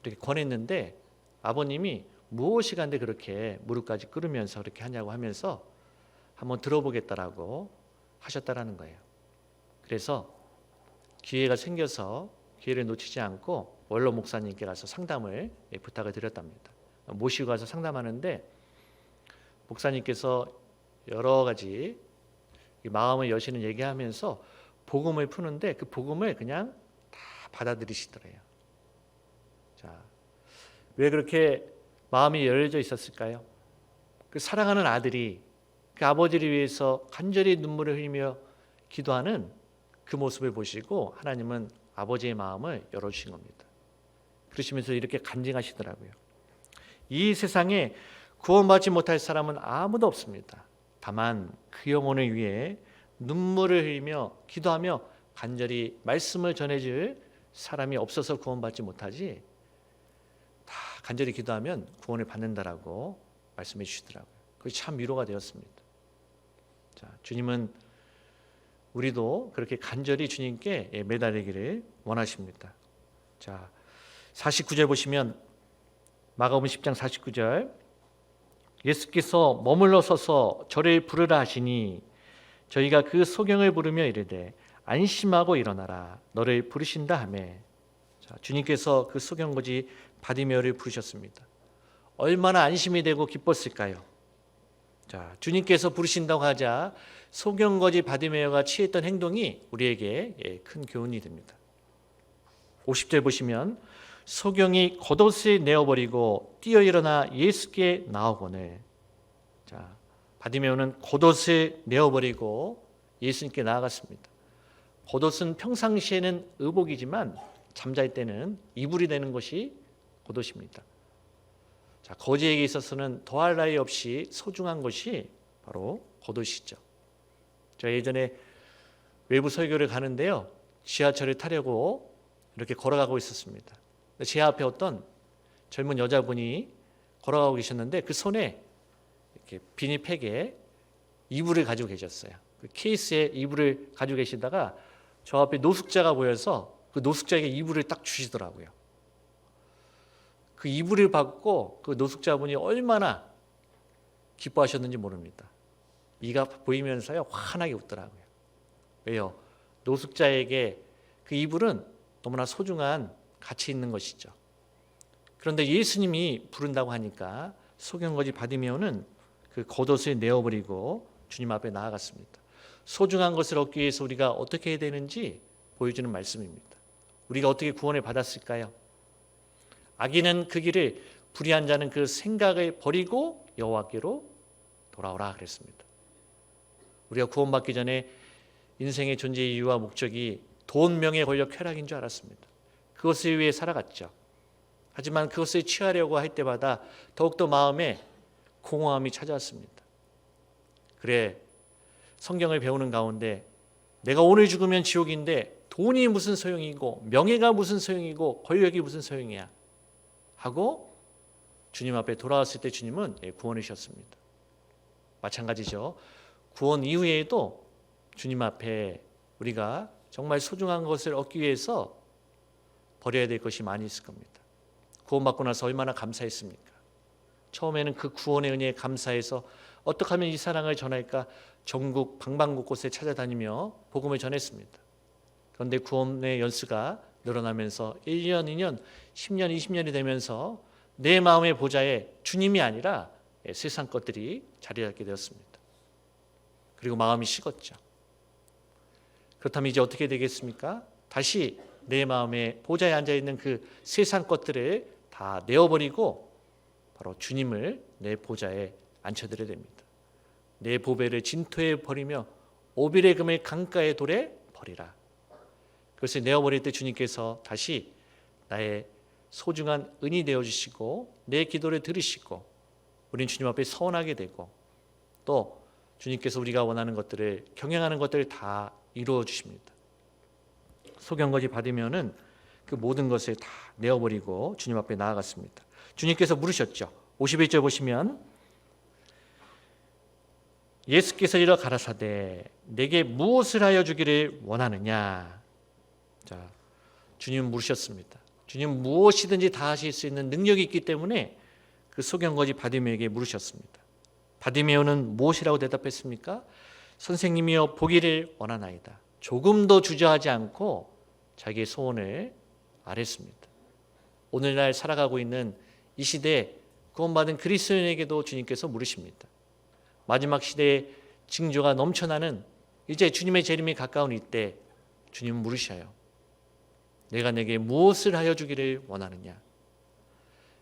[SPEAKER 1] 이렇게 권했는데 아버님이 무엇이 간데 그렇게 무릎까지 꿇으면서 그렇게 하냐고 하면서 한번 들어보겠다라고 하셨다라는 거예요. 그래서 기회가 생겨서 기회를 놓치지 않고 원로 목사님께 가서 상담을 부탁을 드렸답니다. 모시고 가서 상담하는데 목사님께서 여러 가지 마음을 여시는 얘기하면서 복음을 푸는데 그 복음을 그냥 다 받아들이시더래요. 자, 왜 그렇게 마음이 열려져 있었을까요? 그 사랑하는 아들이 그 아버지를 위해서 간절히 눈물을 흘리며 기도하는 그 모습을 보시고 하나님은 아버지의 마음을 열어주신 겁니다. 그러시면서 이렇게 간증하시더라고요. 이 세상에 구원받지 못할 사람은 아무도 없습니다. 다만 그 영혼을 위해 눈물을 흘리며 기도하며 간절히 말씀을 전해줄 사람이 없어서 구원받지 못하지 다 간절히 기도하면 구원을 받는다라고 말씀해 주시더라고요. 그게 참 위로가 되었습니다. 자, 주님은 우리도 그렇게 간절히 주님께 매달리기를 원하십니다. 자, 49절 보시면 마가복음 10장 49절 예수께서 머물러 서서 저를 부르라 하시니 저희가 그 소경을 부르며 이르되 안심하고 일어나라 너를 부르신다 하매. 자, 주님께서 그 소경거지 바디메오를 부르셨습니다. 얼마나 안심이 되고 기뻤을까요? 자, 주님께서 부르신다고 하자 소경거지 바디메오가 취했던 행동이 우리에게 큰 교훈이 됩니다. 50절 보시면 소경이 겉옷을 내어버리고 뛰어 일어나 예수께 나오거늘. 자, 바디메오는 겉옷을 내어버리고 예수님께 나아갔습니다. 겉옷은 평상시에는 의복이지만 잠잘 때는 이불이 되는 것이 겉옷입니다. 자, 거지에게 있어서는 더할 나위 없이 소중한 것이 바로 겉옷이죠. 제가 예전에 외부 설교를 가는데요, 지하철을 타려고 이렇게 걸어가고 있었습니다. 제 앞에 어떤 젊은 여자분이 걸어가고 계셨는데 그 손에 이렇게 비닐팩에 이불을 가지고 계셨어요. 그 케이스에 이불을 가지고 계시다가 저 앞에 노숙자가 보여서 그 노숙자에게 이불을 딱 주시더라고요. 그 이불을 받고 그 노숙자분이 얼마나 기뻐하셨는지 모릅니다. 이가 보이면서요 환하게 웃더라고요. 왜요? 노숙자에게 그 이불은 너무나 소중한 가치 있는 것이죠. 그런데 예수님이 부른다고 하니까 소경거지 바디메오는 그 겉옷을 내어버리고 주님 앞에 나아갔습니다. 소중한 것을 얻기 위해서 우리가 어떻게 해야 되는지 보여주는 말씀입니다. 우리가 어떻게 구원을 받았을까요? 악인은 그 길을, 불의한 자는 그 생각을 버리고 여호와께로 돌아오라 그랬습니다. 우리가 구원받기 전에 인생의 존재의 이유와 목적이 돈, 명예, 권력, 쾌락인 줄 알았습니다. 그것을 위해 살아갔죠. 하지만 그것을 취하려고 할 때마다 더욱더 마음에 공허함이 찾아왔습니다. 그래, 성경을 배우는 가운데 내가 오늘 죽으면 지옥인데 돈이 무슨 소용이고 명예가 무슨 소용이고 권력이 무슨 소용이야 하고 주님 앞에 돌아왔을 때 주님은 구원을 주셨습니다. 마찬가지죠. 구원 이후에도 주님 앞에 우리가 정말 소중한 것을 얻기 위해서 버려야 될 것이 많이 있을 겁니다. 구원받고 나서 얼마나 감사했습니까? 처음에는 그 구원의 은혜에 감사해서 어떻게 하면 이 사랑을 전할까 전국 방방곳곳에 찾아다니며 복음을 전했습니다. 그런데 구원의 연수가 늘어나면서 1년, 2년, 10년, 20년이 되면서 내 마음의 보좌에 주님이 아니라 세상 것들이 자리 잡게 되었습니다. 그리고 마음이 식었죠. 그렇다면 이제 어떻게 되겠습니까? 다시 내 마음에 보좌에 앉아있는 그 세상 것들을 다 내어버리고 바로 주님을 내 보좌에 앉혀드려야 됩니다. 내 보배를 진토에 버리며 오빌의 금을 강가의 돌에 버리라. 그것을 내어버릴 때 주님께서 다시 나의 소중한 은이 되어주시고 내 기도를 들으시고 우린 주님 앞에 서원하게 되고 또 주님께서 우리가 원하는 것들을 경영하는 것들을 다 이루어 주십니다. 소경거지 받으면은 그 모든 것을 다 내어버리고 주님 앞에 나아갔습니다. 주님께서 물으셨죠. 51절 보시면 예수께서 이르러 가라사대 내게 무엇을 하여 주기를 원하느냐. 자, 주님 물으셨습니다. 주님 무엇이든지 다 하실 수 있는 능력이 있기 때문에 그 소경거지 바디메오에게 물으셨습니다. 바디메오는 무엇이라고 대답했습니까? 선생님이여 보기를 원하나이다. 조금 더 주저하지 않고 자기의 소원을 아뢰습니다. 오늘날 살아가고 있는 이 시대에 구원받은 그리스도인에게도 주님께서 물으십니다. 마지막 시대에 징조가 넘쳐나는 이제 주님의 재림이 가까운 이때 주님은 물으셔요. 내가 내게 무엇을 하여 주기를 원하느냐.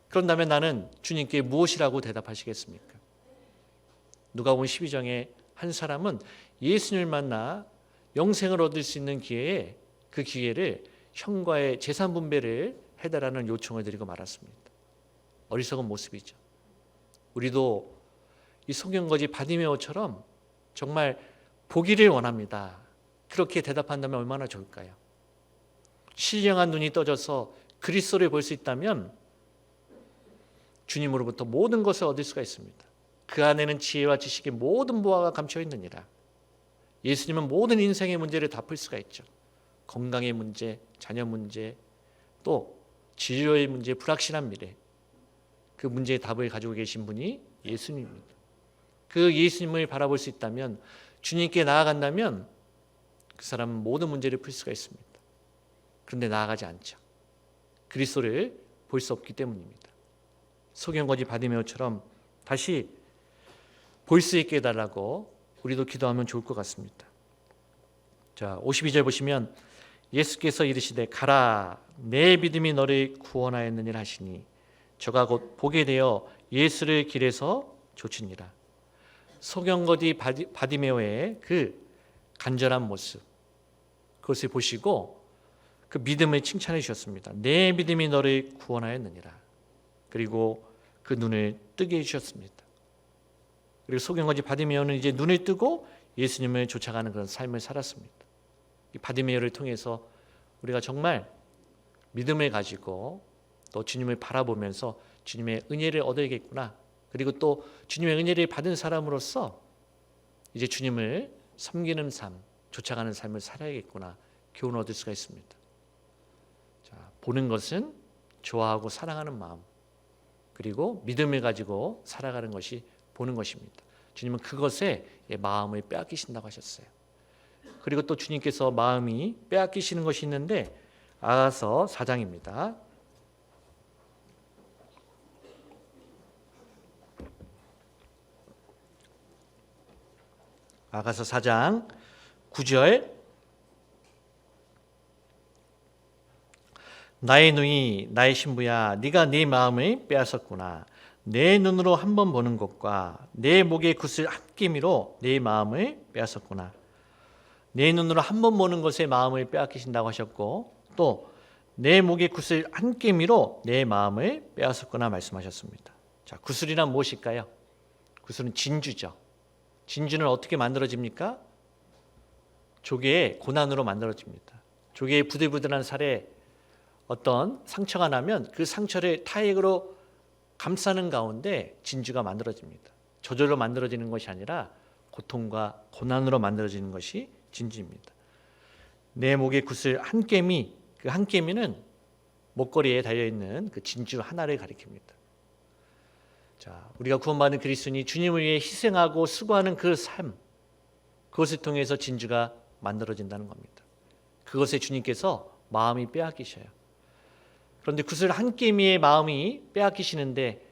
[SPEAKER 1] 그런다면 나는 주님께 무엇이라고 대답하시겠습니까? 누가복음 12장에 한 사람은 예수님을 만나 영생을 얻을 수 있는 기회에 그 기회를 형과의 재산 분배를 해달라는 요청을 드리고 말았습니다. 어리석은 모습이죠. 우리도 이 소경거지 바디메오처럼 정말 보기를 원합니다. 그렇게 대답한다면 얼마나 좋을까요? 신령한 눈이 떠져서 그리스도를 볼 수 있다면 주님으로부터 모든 것을 얻을 수가 있습니다. 그 안에는 지혜와 지식의 모든 보화가 감춰 있느니라. 예수님은 모든 인생의 문제를 다 풀 수가 있죠. 건강의 문제, 자녀 문제, 또 진로의 문제, 불확실한 미래. 그 문제의 답을 가지고 계신 분이 예수님입니다. 그 예수님을 바라볼 수 있다면, 주님께 나아간다면 그 사람은 모든 문제를 풀 수가 있습니다. 그런데 나아가지 않죠. 그리스도를 볼 수 없기 때문입니다. 소경거지 바디메오처럼 다시 볼 수 있게 해달라고 우리도 기도하면 좋을 것 같습니다. 자, 52절 보시면 예수께서 이르시되 가라 내 믿음이 너를 구원하였느니라 하시니 저가 곧 보게 되어 예수를 길에서 좇으니라. 소경거지 바디메오의 그 간절한 모습, 그것을 보시고 그 믿음을 칭찬해 주셨습니다. 내 믿음이 너를 구원하였느니라. 그리고 그 눈을 뜨게 해주셨습니다. 그리고 소경거지 바디메오는 이제 눈을 뜨고 예수님을 쫓아가는 그런 삶을 살았습니다. 이 바디메오를 통해서 우리가 정말 믿음을 가지고 또 주님을 바라보면서 주님의 은혜를 얻어야겠구나. 그리고 또 주님의 은혜를 받은 사람으로서 이제 주님을 섬기는 삶, 쫓아가는 삶을 살아야겠구나. 교훈을 얻을 수가 있습니다. 자, 보는 것은 좋아하고 사랑하는 마음, 그리고 믿음을 가지고 살아가는 것이 보는 것입니다. 주님은 그것에 마음을 빼앗기신다고 하셨어요. 그리고 또 주님께서 마음이 빼앗기시는 것이 있는데 아가서 4장입니다. 아가서 4장 9절 나의 누이 나의 신부야 네가 네 마음을 빼앗았구나. 내 눈으로 한 번 보는 것과 내 목의 굿을 한 끼미로 내 마음을 빼앗았구나. 내 눈으로 한 번 보는 것에 마음을 빼앗기신다고 하셨고 또 내 목의 굿을 한 끼미로 내 마음을 빼앗았구나 말씀하셨습니다. 자, 굿을이란 무엇일까요? 굿은 진주죠. 진주는 어떻게 만들어집니까? 조개의 고난으로 만들어집니다. 조개의 부들부들한 살에 어떤 상처가 나면 그 상처를 타액으로 감싸는 가운데 진주가 만들어집니다. 저절로 만들어지는 것이 아니라 고통과 고난으로 만들어지는 것이 진주입니다. 내 목의 굿을 한 깨미, 그 한 깨미는 목걸이에 달려있는 그 진주 하나를 가리킵니다. 자, 우리가 구원받은 그리스도인이 주님을 위해 희생하고 수고하는 그 삶, 그것을 통해서 진주가 만들어진다는 겁니다. 그것에 주님께서 마음이 빼앗기셔요. 그런데 굿을 한 깨미의 마음이 빼앗기시는데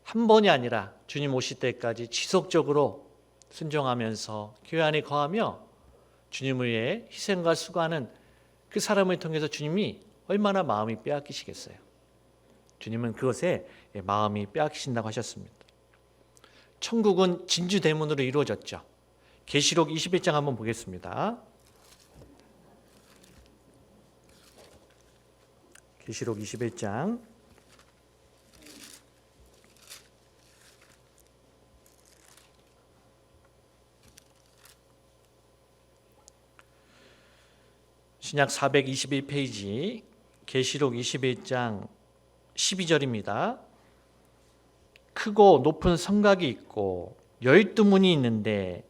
[SPEAKER 1] 한 번이 아니라 주님 오실 때까지 지속적으로 순종하면서 교회 안에 거하며 주님을 위해 희생과 수고하는 그 사람을 통해서 주님이 얼마나 마음이 빼앗기시겠어요. 주님은 그것에 마음이 빼앗기신다고 하셨습니다. 천국은 진주대문으로 이루어졌죠. 계시록 21장 한번 보겠습니다. 계시록 21장 신약 421페이지 계시록 21장 12절입니다. 크고 높은 성곽이 있고 12문이 있는데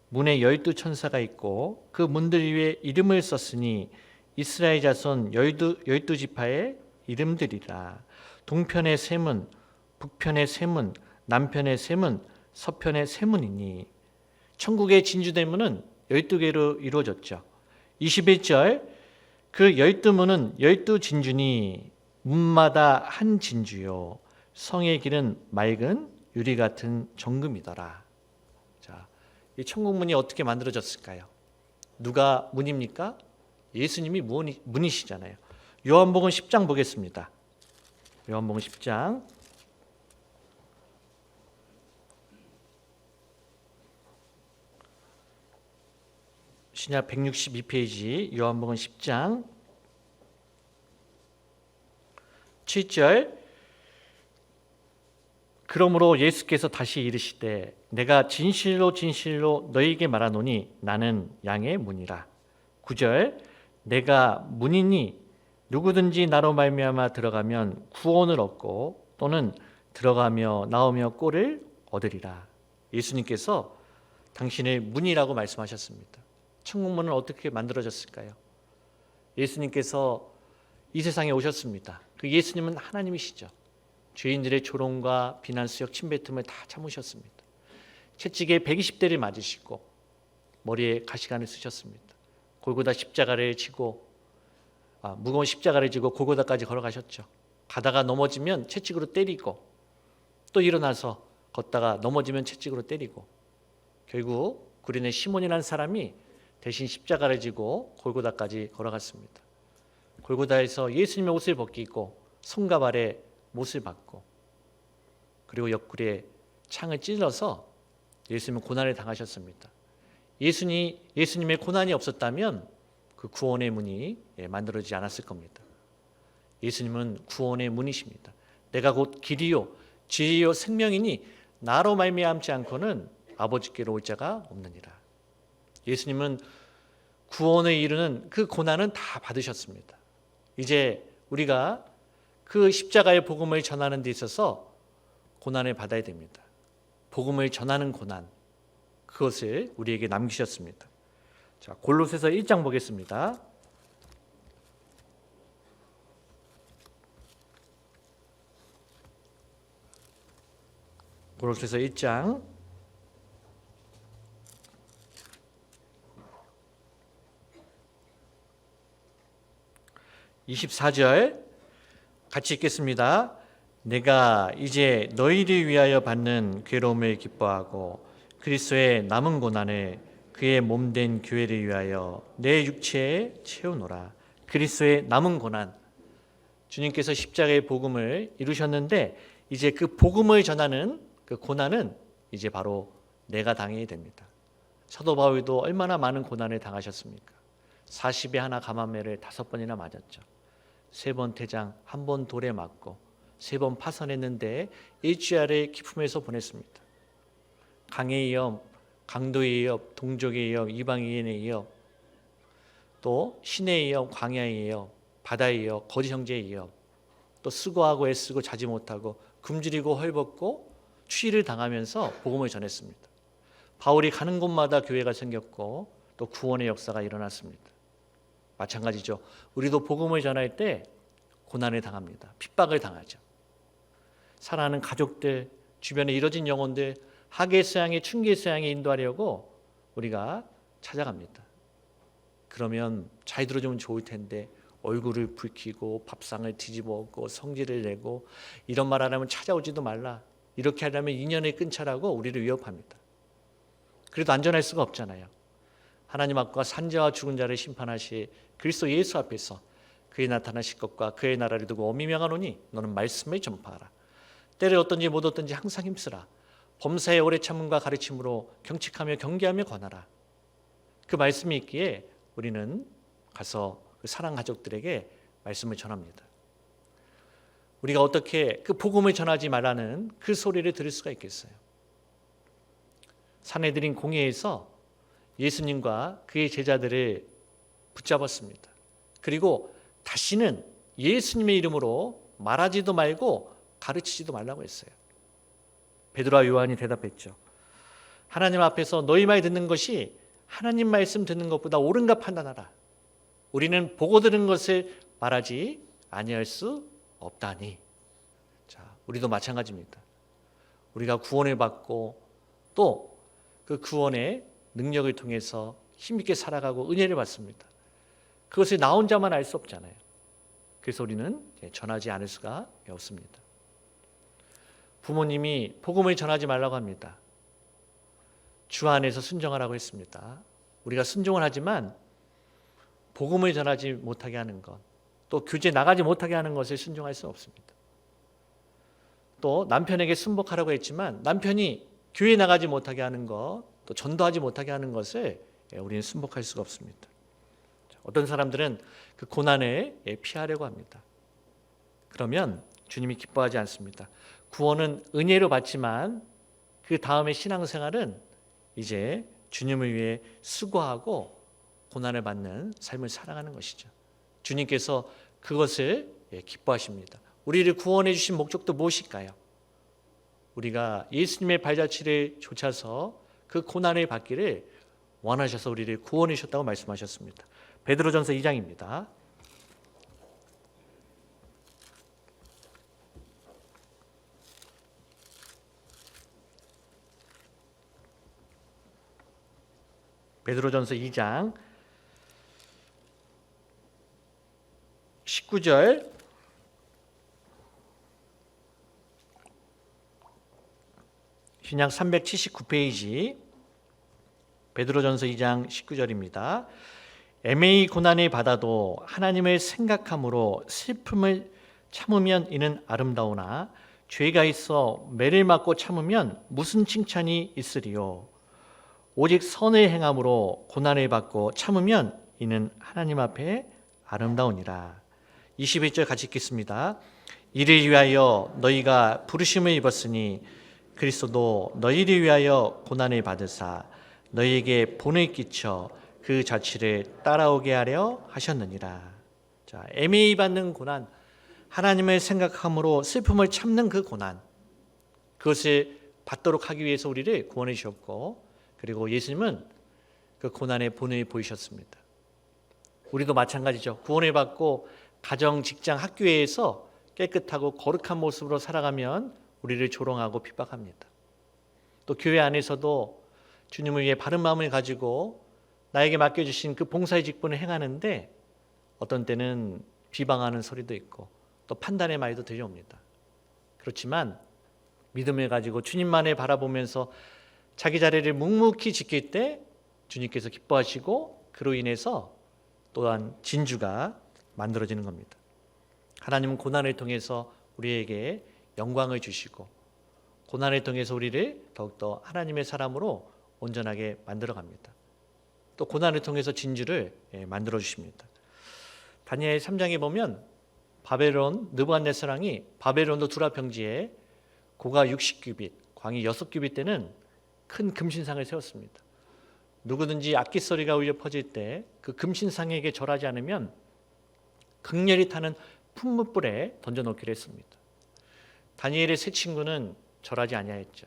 [SPEAKER 1] 문에 12천사가 있고 그 문들 위에 이름을 썼으니 이스라엘 자손 12지파의 이름들이라. 동편의 세 문, 북편의 세 문, 남편의 세 문, 서편의 세 문이니. 천국의 진주대문은 12개로 이루어졌죠. 21절 그 12문은 12진주니 문마다 한 진주요 성의 길은 맑은 유리 같은 정금이더라. 자, 이 천국문이 어떻게 만들어졌을까요? 누가 문입니까? 예수님이 문이시잖아요. 요한복음 10장 보겠습니다. 요한복음 10장 신약 162페이지 요한복음 10장 7절 그러므로 예수께서 다시 이르시되 내가 진실로 진실로 너희에게 말하노니 나는 양의 문이라. 9절 내가 문이니 누구든지 나로 말미암아 들어가면 구원을 얻고 또는 들어가며 나오며 꼴을 얻으리라. 예수님께서 당신의 문이라고 말씀하셨습니다. 천국문은 어떻게 만들어졌을까요? 예수님께서 이 세상에 오셨습니다. 그 예수님은 하나님이시죠. 죄인들의 조롱과 비난, 수역, 침뱉음을 다 참으셨습니다. 채찍에 120대를 맞으시고 머리에 가시관을 쓰셨습니다. 골고다 십자가를 지고 무거운 십자가를 지고 골고다까지 걸어가셨죠. 가다가 넘어지면 채찍으로 때리고 또 일어나서 걷다가 넘어지면 채찍으로 때리고 결국 구린의 시몬이라는 사람이 대신 십자가를 지고 골고다까지 걸어갔습니다. 골고다에서 예수님의 옷을 벗기고 손과 발에 못을 박고 그리고 옆구리에 창을 찔러서 예수님은 고난을 당하셨습니다. 예수님의 고난이 없었다면 그 구원의 문이 만들어지지 않았을 겁니다. 예수님은 구원의 문이십니다. 내가 곧 길이요 진리요 생명이니 나로 말미암지 않고는 아버지께로 올 자가 없느니라. 예수님은 구원을 이루는 그 고난은 다 받으셨습니다. 이제 우리가 그 십자가의 복음을 전하는 데 있어서 고난을 받아야 됩니다. 복음을 전하는 고난, 그것을 우리에게 남기셨습니다. 자, 골로새서 1장 보겠습니다. 골로새서 1장 24절 같이 읽겠습니다. 내가 이제 너희를 위하여 받는 괴로움을 기뻐하고 그리스도의 남은 고난을 그의 몸된 교회를 위하여 내 육체에 채우노라. 그리스도의 남은 고난, 주님께서 십자가의 복음을 이루셨는데 이제 그 복음을 전하는 그 고난은 이제 바로 내가 당해야 됩니다. 사도 바울도 얼마나 많은 고난을 당하셨습니까? 40에 하나 감암매를 5번이나 맞았죠. 3번 태장, 1번 돌에 맞고 3번 파선했는데 일주일을 기품에서 보냈습니다. 강의 위협, 강도의 위협, 동족의 위협, 이방인의 위협, 또 신의 위협, 광야의 위협, 바다의 위협, 거짓 형제의 위협, 또 수고하고 애쓰고 자지 못하고 굶주리고 헐벗고 추위를 당하면서 복음을 전했습니다. 바울이 가는 곳마다 교회가 생겼고 또 구원의 역사가 일어났습니다. 마찬가지죠. 우리도 복음을 전할 때 고난을 당합니다. 핍박을 당하죠. 사랑하는 가족들, 주변에 이뤄진 영혼들 하계서양에 충계서양에 인도하려고 우리가 찾아갑니다. 그러면 잘 들어주면 좋을 텐데 얼굴을 붉히고 밥상을 뒤집어 엎고 성질을 내고 이런 말 안 하면 찾아오지도 말라. 이렇게 하려면 인연을 끊자라고 우리를 위협합니다. 그래도 안전할 수가 없잖아요. 하나님 앞과 산자와 죽은 자를 심판하시 그리스도 예수 앞에서 그의 나타나실 것과 그의 나라를 두고 엄히 명하노니 너는 말씀을 전파하라. 때를 얻든지 못 얻든지 항상 힘쓰라. 범사의 오래 참음과 가르침으로 경칙하며 경계하며 권하라. 그 말씀이 있기에 우리는 가서 그 사랑 가족들에게 말씀을 전합니다. 우리가 어떻게 그 복음을 전하지 말라는 그 소리를 들을 수가 있겠어요? 산헤드린 공회에서 예수님과 그의 제자들을 붙잡았습니다. 그리고 다시는 예수님의 이름으로 말하지도 말고 가르치지도 말라고 했어요. 베드로와 요한이 대답했죠. 하나님 앞에서 너희 말 듣는 것이 하나님 말씀 듣는 것보다 옳은가 판단하라. 우리는 보고 들은 것을 말하지 아니할 수 없다니. 자, 우리도 마찬가지입니다. 우리가 구원을 받고 또 그 구원의 능력을 통해서 힘있게 살아가고 은혜를 받습니다. 그것을 나 혼자만 알 수 없잖아요. 그래서 우리는 전하지 않을 수가 없습니다. 부모님이 복음을 전하지 말라고 합니다. 주 안에서 순종하라고 했습니다. 우리가 순종을 하지만 복음을 전하지 못하게 하는 것, 또 교제 나가지 못하게 하는 것을 순종할 수 없습니다. 또 남편에게 순복하라고 했지만 남편이 교회 나가지 못하게 하는 것, 또 전도하지 못하게 하는 것을 우리는 순복할 수가 없습니다. 어떤 사람들은 그 고난을 피하려고 합니다. 그러면 주님이 기뻐하지 않습니다. 구원은 은혜로 받지만 그 다음의 신앙생활은 이제 주님을 위해 수고하고 고난을 받는 삶을 살아가는 것이죠. 주님께서 그것을 기뻐하십니다. 우리를 구원해 주신 목적도 무엇일까요? 우리가 예수님의 발자취를 좇아서 그 고난을 받기를 원하셔서 우리를 구원해 주셨다고 말씀하셨습니다. 베드로전서 2장입니다. 베드로전서 2장 19절 신약 379페이지 베드로전서 2장 19절입니다. 애매히 고난을 받아도 하나님을 생각함으로 슬픔을 참으면 이는 아름다우나 죄가 있어 매를 맞고 참으면 무슨 칭찬이 있으리요. 오직 선을 행함으로 고난을 받고 참으면 이는 하나님 앞에 아름다우니라. 21절 같이 읽겠습니다. 이를 위하여 너희가 부르심을 입었으니 그리스도도 너희를 위하여 고난을 받으사 너희에게 본을 끼쳐 그 자취를 따라오게 하려 하셨느니라. 자, 애매히 받는 고난, 하나님을 생각함으로 슬픔을 참는 그 고난, 그것을 받도록 하기 위해서 우리를 구원해 주셨고, 그리고 예수님은 그 고난의 본을 보이셨습니다. 우리도 마찬가지죠. 구원을 받고 가정, 직장, 학교에서 깨끗하고 거룩한 모습으로 살아가면 우리를 조롱하고 핍박합니다. 또 교회 안에서도 주님을 위해 바른 마음을 가지고 나에게 맡겨주신 그 봉사의 직분을 행하는데 어떤 때는 비방하는 소리도 있고 또 판단의 말도 들려옵니다. 그렇지만 믿음을 가지고 주님만을 바라보면서 자기 자리를 묵묵히 지킬 때 주님께서 기뻐하시고 그로 인해서 또한 진주가 만들어지는 겁니다. 하나님은 고난을 통해서 우리에게 영광을 주시고 고난을 통해서 우리를 더욱더 하나님의 사람으로 온전하게 만들어 갑니다. 또 고난을 통해서 진주를 만들어 주십니다. 다니엘 3장에 보면 바벨론 느부갓네살왕이 바벨론도 두라 평지에 고가 60규빗, 광이 6규빗 되는 큰 금신상을 세웠습니다. 누구든지 악기 소리가 울려 퍼질 때 그 금신상에게 절하지 않으면 극렬히 타는 풀무불에 던져놓기로 했습니다. 다니엘의 세 친구는 절하지 아니하였죠.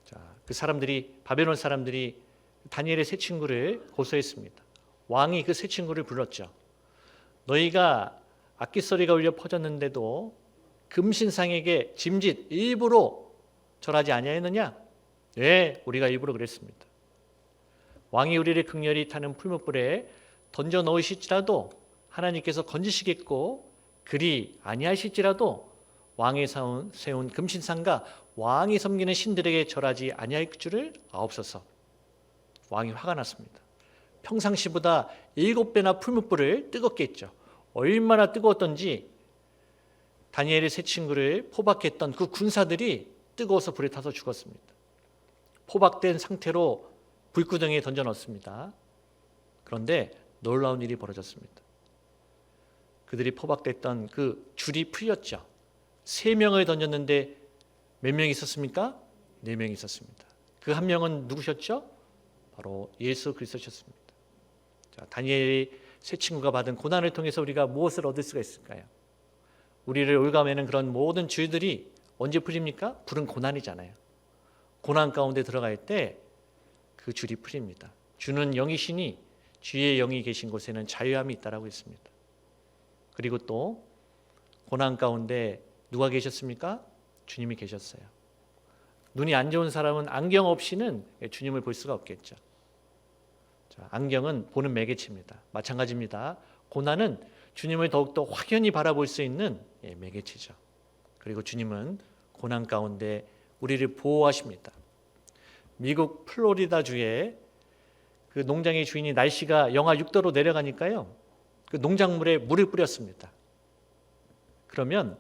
[SPEAKER 1] 자, 그 사람들이 바벨론 사람들이 다니엘의 세 친구를 고소했습니다. 왕이 그 세 친구를 불렀죠. 너희가 악기 소리가 울려 퍼졌는데도 금신상에게 짐짓 일부러 절하지 아니하였느냐? 네, 우리가 일부러 그랬습니다. 왕이 우리를 극렬히 타는 풀무불에 던져 넣으실지라도 하나님께서 건지시겠고 그리 아니하실지라도 왕이 세운 금신상과 왕이 섬기는 신들에게 절하지 아니할 줄을 아옵소서. 왕이 화가 났습니다. 평상시보다 7배나 풀무불을 뜨겁게 했죠. 얼마나 뜨거웠던지 다니엘의 세 친구를 포박했던 그 군사들이 뜨거워서 불에 타서 죽었습니다. 포박된 상태로 불구덩이에 던져 넣었습니다. 그런데 놀라운 일이 벌어졌습니다. 그들이 포박됐던 그 줄이 풀렸죠. 3명을 던졌는데 몇 명이 있었습니까? 4명이 있었습니다. 그 한 명은 누구셨죠? 바로 예수 그리스도셨습니다. 자, 다니엘이 세 친구가 받은 고난을 통해서 우리가 무엇을 얻을 수가 있을까요? 우리를 올가매는 그런 모든 줄들이 언제 풀립니까? 불은 고난이잖아요. 고난 가운데 들어갈 때 그 줄이 풀립니다. 주는 영이시니 주의 영이 계신 곳에는 자유함이 있다라고 했습니다. 그리고 또 고난 가운데 누가 계셨습니까? 주님이 계셨어요. 눈이 안 좋은 사람은 안경 없이는 주님을 볼 수가 없겠죠. 자, 안경은 보는 매개체입니다. 마찬가지입니다. 고난은 주님을 더욱더 확연히 바라볼 수 있는 매개체죠. 그리고 주님은 고난 가운데 우리를 보호하십니다. 미국 플로리다주의 그 농장의 주인이 날씨가 영하 6도로 내려가니까요, 그 농작물에 물을 뿌렸습니다. 그러면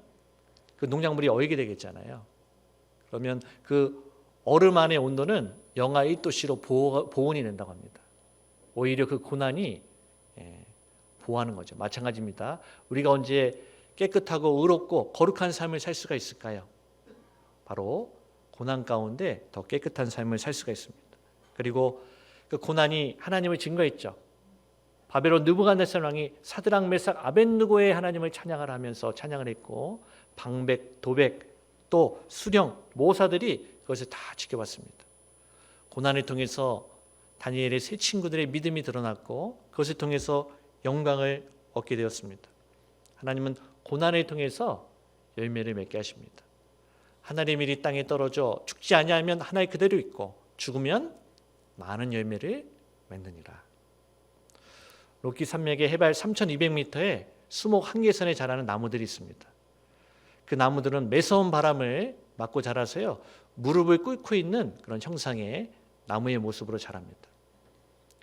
[SPEAKER 1] 그 농작물이 얼게 되겠잖아요. 그러면 그 얼음 안의 온도는 영하 1도씨로 보온이 된다고 합니다. 오히려 그 고난이 보호하는 거죠. 마찬가지입니다. 우리가 언제 깨끗하고 의롭고 거룩한 삶을 살 수가 있을까요? 바로 고난 가운데 더 깨끗한 삶을 살 수가 있습니다. 그리고 그 고난이 하나님을 증거했죠. 바벨론 느부갓네살 왕이 사드락 메삭 아벳느고의 하나님을 찬양을 하면서 찬양을 했고, 방백, 도백, 또 수령, 모사들이 그것을 다 지켜봤습니다. 고난을 통해서 다니엘의 세 친구들의 믿음이 드러났고, 그것을 통해서 영광을 얻게 되었습니다. 하나님은 고난을 통해서 열매를 맺게 하십니다. 하나님의 일이 땅에 떨어져 죽지 아니하면 하나에 그대로 있고, 죽으면 많은 열매를 맺느니라. 로키 산맥의 해발 3200m에 수목 한계선에 자라는 나무들이 있습니다. 그 나무들은 매서운 바람을 맞고 자라서요, 무릎을 꿇고 있는 그런 형상의 나무의 모습으로 자랍니다.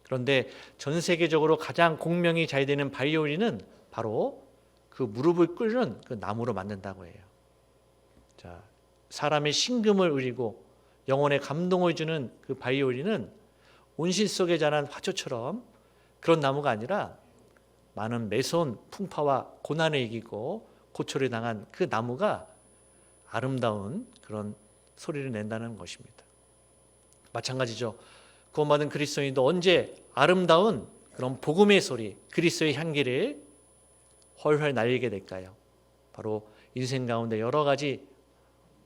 [SPEAKER 1] 그런데 전 세계적으로 가장 공명이 잘 되는 바이올린은 바로 그 무릎을 꿇는 그 나무로 만든다고 해요. 자, 사람의 심금을 울리고 영혼에 감동을 주는 그 바이올린은 온실 속에 자란 화초처럼 그런 나무가 아니라 많은 매서운 풍파와 고난을 이기고 고초를 당한 그 나무가 아름다운 그런 소리를 낸다는 것입니다. 마찬가지죠. 구원받은 그리스도인도 언제 아름다운 그런 복음의 소리, 그리스도의 향기를 훨훨 날리게 될까요? 바로 인생 가운데 여러 가지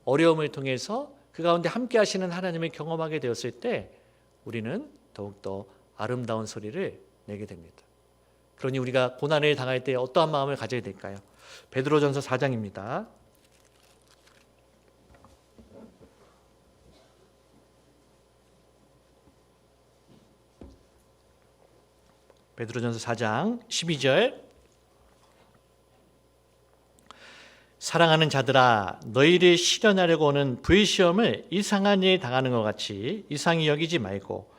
[SPEAKER 1] 어려움을 통해서 그 가운데 함께 하시는 하나님을 경험하게 되었을 때 우리는 더욱더 아름다운 소리를 내게 됩니다. 그러니 우리가 고난을 당할 때 어떠한 마음을 가져야 될까요? 베드로전서 4장입니다. 베드로전서 4장 12절, 사랑하는 자들아, 너희를 시련하려고 오는 불시험을 이상한 일에 당하는 것 같이 이상히 여기지 말고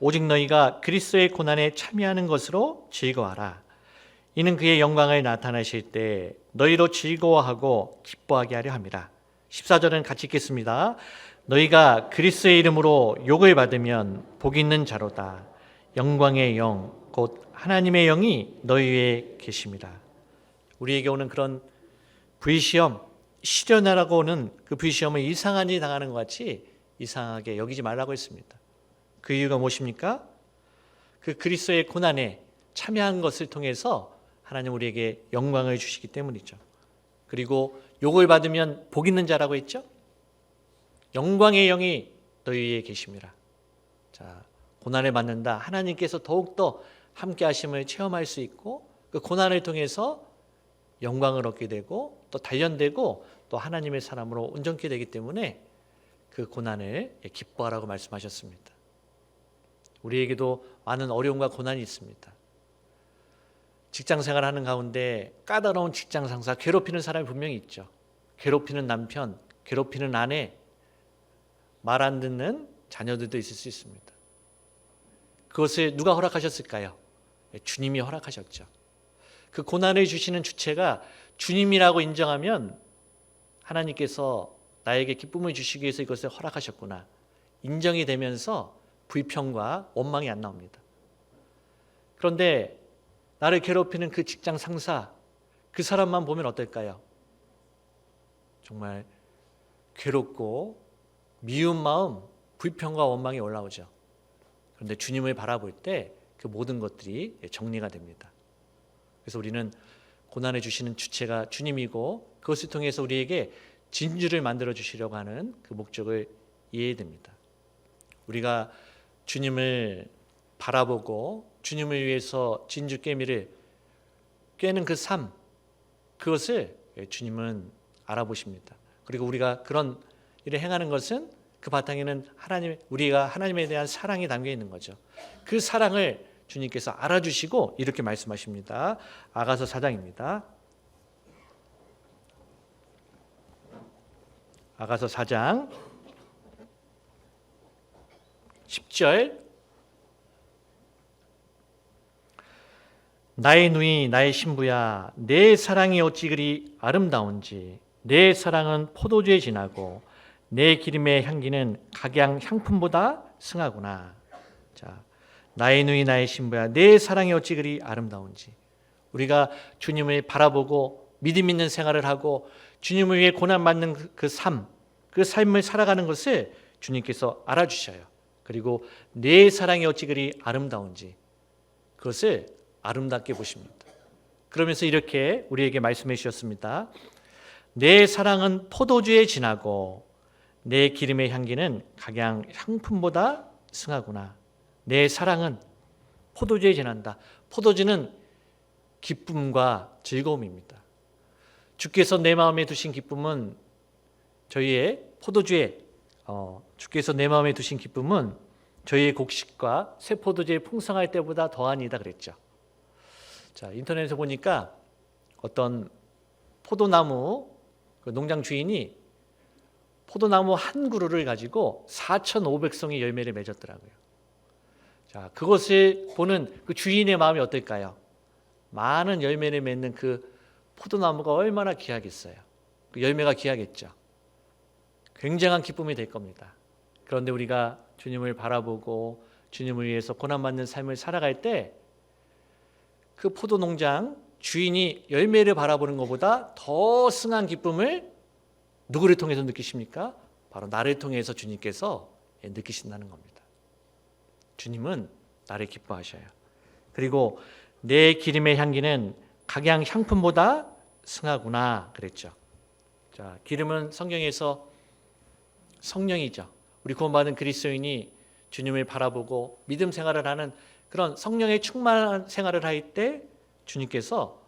[SPEAKER 1] 오직 너희가 그리스도의 고난에 참여하는 것으로 즐거워하라. 이는 그의 영광을 나타내실 때 너희로 즐거워하고 기뻐하게 하려 함이라. 14절은 같이 읽겠습니다. 너희가 그리스도의 이름으로 욕을 받으면 복 있는 자로다. 영광의 영, 곧 하나님의 영이 너희 위에 계십니다. 우리에게 오는 그런 불시험, 시련하라고 오는 그 불시험을 이상한 일이 당하는 것 같이 이상하게 여기지 말라고 했습니다. 그 이유가 무엇입니까? 그 그리스도의 고난에 참여한 것을 통해서 하나님 우리에게 영광을 주시기 때문이죠. 그리고 욕을 받으면 복 있는 자라고 했죠. 영광의 영이 너희 위에 계십니다. 자, 고난을 받는다. 하나님께서 더욱더 함께 하심을 체험할 수 있고, 그 고난을 통해서 영광을 얻게 되고 또 단련되고 또 하나님의 사람으로 온전케 되기 때문에 그 고난을 기뻐하라고 말씀하셨습니다. 우리에게도 많은 어려움과 고난이 있습니다. 직장 생활하는 가운데 까다로운 직장 상사, 괴롭히는 사람이 분명히 있죠. 괴롭히는 남편, 괴롭히는 아내, 말 안 듣는 자녀들도 있을 수 있습니다. 그것을 누가 허락하셨을까요? 주님이 허락하셨죠. 그 고난을 주시는 주체가 주님이라고 인정하면 하나님께서 나에게 기쁨을 주시기 위해서 이것을 허락하셨구나, 인정이 되면서 불평과 원망이 안 나옵니다. 그런데 나를 괴롭히는 그 직장 상사, 그 사람만 보면 어떨까요? 정말 괴롭고 미운 마음, 불평과 원망이 올라오죠. 그런데 주님을 바라볼 때 그 모든 것들이 정리가 됩니다. 그래서 우리는 고난을 주시는 주체가 주님이고 그것을 통해서 우리에게 진주를 만들어 주시려고 하는 그 목적을 이해해야 됩니다. 우리가 주님을 바라보고 주님을 위해서 진주 깨미를 꿰는 그 삶, 그것을 주님은 알아보십니다. 그리고 우리가 그런 일을 행하는 것은 그 바탕에는 우리가 하나님에 대한 사랑이 담겨 있는 거죠. 그 사랑을 주님께서 알아주시고 이렇게 말씀하십니다. 아가서 4장입니다. 아가서 4장 10절. 나의 누이 나의 신부야, 내 사랑이 어찌 그리 아름다운지. 내 사랑은 포도주에 진하고 내 기름의 향기는 각양 향품보다 승하구나. 자, 나의 누이 나의 신부야, 내 사랑이 어찌 그리 아름다운지. 우리가 주님을 바라보고 믿음 있는 생활을 하고 주님을 위해 고난받는 그 삶을 살아가는 것을 주님께서 알아주셔요. 그리고 내 사랑이 어찌 그리 아름다운지 그것을 아름답게 보십니다. 그러면서 이렇게 우리에게 말씀해 주셨습니다. 내 사랑은 포도주에 진하고 내 기름의 향기는 각양 향품보다 승하구나. 내 사랑은 포도주에 진한다. 포도주는 기쁨과 즐거움입니다. 주께서 내 마음에 두신 기쁨은 저희의 포도주에 주께서 내 마음에 두신 기쁨은 저희의 곡식과 새 포도주의 풍성할 때보다 더하니다 그랬죠. 자, 인터넷에서 보니까 어떤 포도나무 그 농장 주인이 포도나무 한 그루를 가지고 4,500송이 열매를 맺었더라고요. 자, 그것을 보는 그 주인의 마음이 어떨까요? 많은 열매를 맺는 그 포도나무가 얼마나 귀하겠어요. 그 열매가 귀하겠죠. 굉장한 기쁨이 될 겁니다. 그런데 우리가 주님을 바라보고 주님을 위해서 고난받는 삶을 살아갈 때 그 포도농장 주인이 열매를 바라보는 것보다 더 승한 기쁨을 누구를 통해서 느끼십니까? 바로 나를 통해서 주님께서 느끼신다는 겁니다. 주님은 나를 기뻐하셔요. 그리고 내 기름의 향기는 각양 향품보다 승하구나 그랬죠. 자, 기름은 성경에서 성령이죠. 우리 구원받은 그리스도인이 주님을 바라보고 믿음 생활을 하는 그런 성령의 충만한 생활을 할 때 주님께서